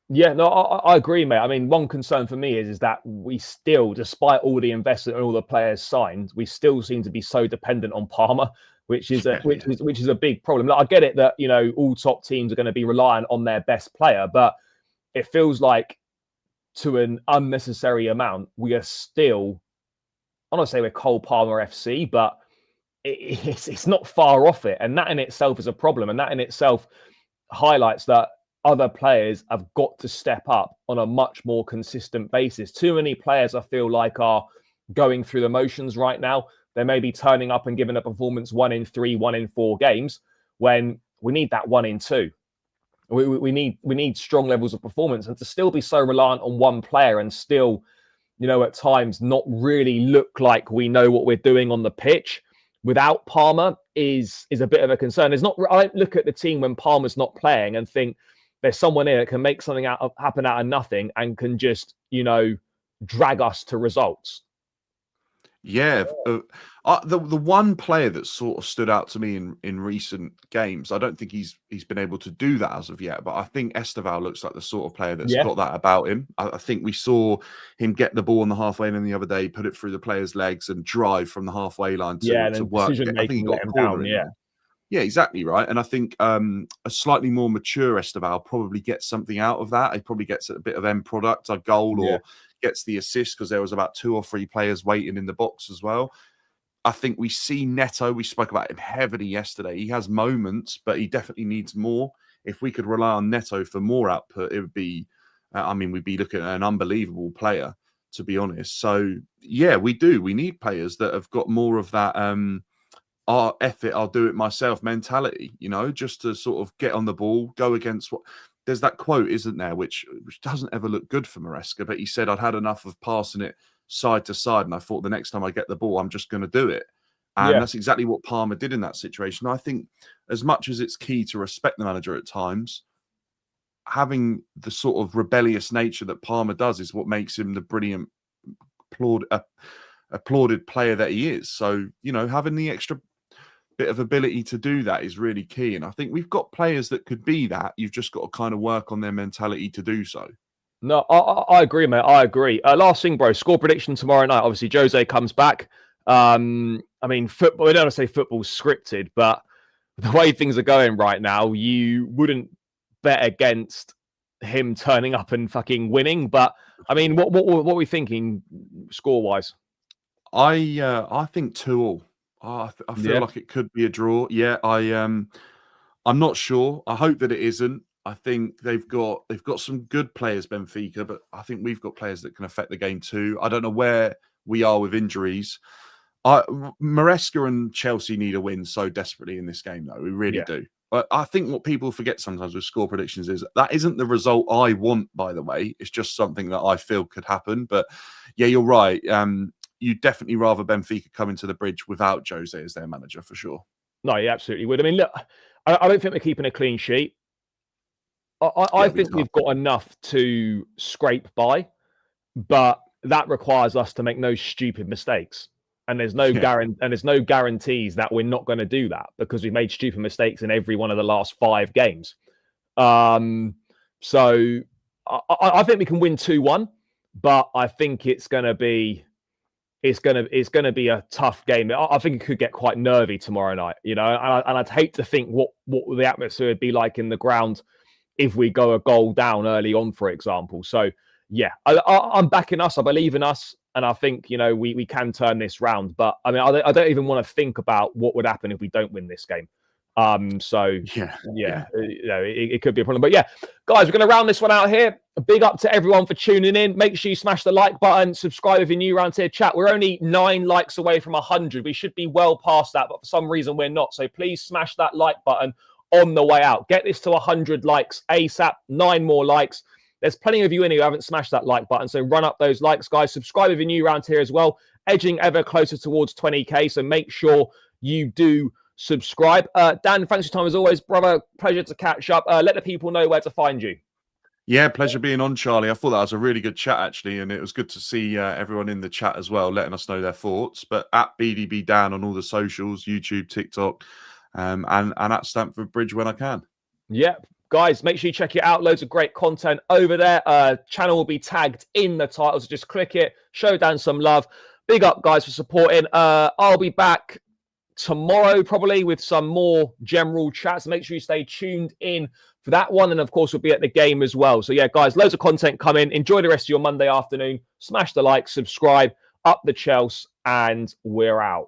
Yeah, no, I agree, mate. I mean, one concern for me is that we still, despite all the investment and all the players signed, we still seem to be so dependent on Palmer, which is a big problem. Like, I get it that all top teams are going to be reliant on their best player, but it feels like to an unnecessary amount we are still. I don't want to say we're Cole Palmer FC, but it's not far off it, and that in itself is a problem, and that in itself highlights that other players have got to step up on a much more consistent basis. Too many players, I feel like, are going through the motions right now. They may be turning up and giving a performance 1 in 3, 1 in 4 games, when we need that 1 in 2. We need strong levels of performance, and to still be so reliant on one player and still, at times not really look like we know what we're doing on the pitch without Palmer is a bit of a concern. I don't look at the team when Palmer's not playing and think there's someone here that can make something happen out of nothing and can just, drag us to results. Yeah. The one player that sort of stood out to me in recent games, I don't think he's been able to do that as of yet, but I think Esteval looks like the sort of player that's got that about him. I think we saw him get the ball on the halfway line the other day, put it through the player's legs and drive from the halfway line to work. I think he got a corner in there. Yeah, exactly right. And I think a slightly more mature Esteval probably gets something out of that. He probably gets a bit of end product, a goal, or gets the assist, because there was about 2 or 3 players waiting in the box as well. I think we see Neto. We spoke about him heavily yesterday. He has moments, but he definitely needs more. If we could rely on Neto for more output, it would be, we'd be looking at an unbelievable player, to be honest. So, yeah, we do. We need players that have got more of that I'll do it myself mentality, just to sort of get on the ball, go against what. There's that quote, isn't there, which doesn't ever look good for Maresca, but he said, I'd had enough of passing it side to side, and I thought the next time I get the ball, I'm just going to do it. And that's exactly what Palmer did in that situation. I think as much as it's key to respect the manager at times, having the sort of rebellious nature that Palmer does is what makes him the brilliant, applauded player that he is. So, having the extra bit of ability to do that is really key. And I think we've got players that could be that. You've just got to kind of work on their mentality to do so. No, I agree, mate. I agree. Last thing, bro, score prediction tomorrow night. Obviously, Jose comes back. Football, I don't want to say football's scripted, but the way things are going right now, you wouldn't bet against him turning up and fucking winning. But, what are we thinking score-wise? I think 2-2. I feel like it could be a draw. Yeah, I'm not sure. I hope that it isn't. I think they've got some good players, Benfica, but I think we've got players that can affect the game too. I don't know where we are with injuries. Maresca and Chelsea need a win so desperately in this game, though. We really do. But I think what people forget sometimes with score predictions is that isn't the result I want, by the way. It's just something that I feel could happen. But yeah, you're right. You'd definitely rather Benfica come into the bridge without Jose as their manager, for sure. No, you absolutely would. Look, I don't think we're keeping a clean sheet. I think we've got enough to scrape by, but that requires us to make no stupid mistakes. And there's no guarantees that we're not going to do that, because we've made stupid mistakes in every one of the last 5 games. So I think we can win 2-1, but I think it's going to be a tough game. I think it could get quite nervy tomorrow night, and I'd hate to think what the atmosphere would be like in the ground if we go a goal down early on, for example. So yeah, I'm backing us. I believe in us, and I think we can turn this round. But I don't even want to think about what would happen if we don't win this game. It could be a problem. But yeah, guys, we're going to round this one out here. A big up to everyone for tuning in. Make sure you smash the like button, subscribe if you're new around here. Chat, we're only 9 likes away from 100. We should be well past that, but for some reason we're not. So please smash that like button on the way out. Get this to 100 likes ASAP. 9 more likes. There's plenty of you in here who haven't smashed that like button, so run up those likes, guys. Subscribe if you're new around here as well. Edging ever closer towards 20k, so make sure you do subscribe. Dan, thanks for your time as always, brother. Pleasure to catch up. Let the people know where to find you. Yeah, pleasure being on, Charlie. I thought that was a really good chat, actually, and it was good to see everyone in the chat as well, letting us know their thoughts. But at BDB Dan on all the socials, YouTube, TikTok, and at Stamford Bridge when I can. Yeah. Guys, make sure you check it out. Loads of great content over there. Channel will be tagged in the title, so just click it. Show Dan some love. Big up, guys, for supporting. I'll be back tomorrow, probably, with some more general chats. Make sure you stay tuned in for that one. And, of course, we'll be at the game as well. So, yeah, guys, loads of content coming. Enjoy the rest of your Monday afternoon. Smash the like, subscribe, up the Chelsea, and we're out.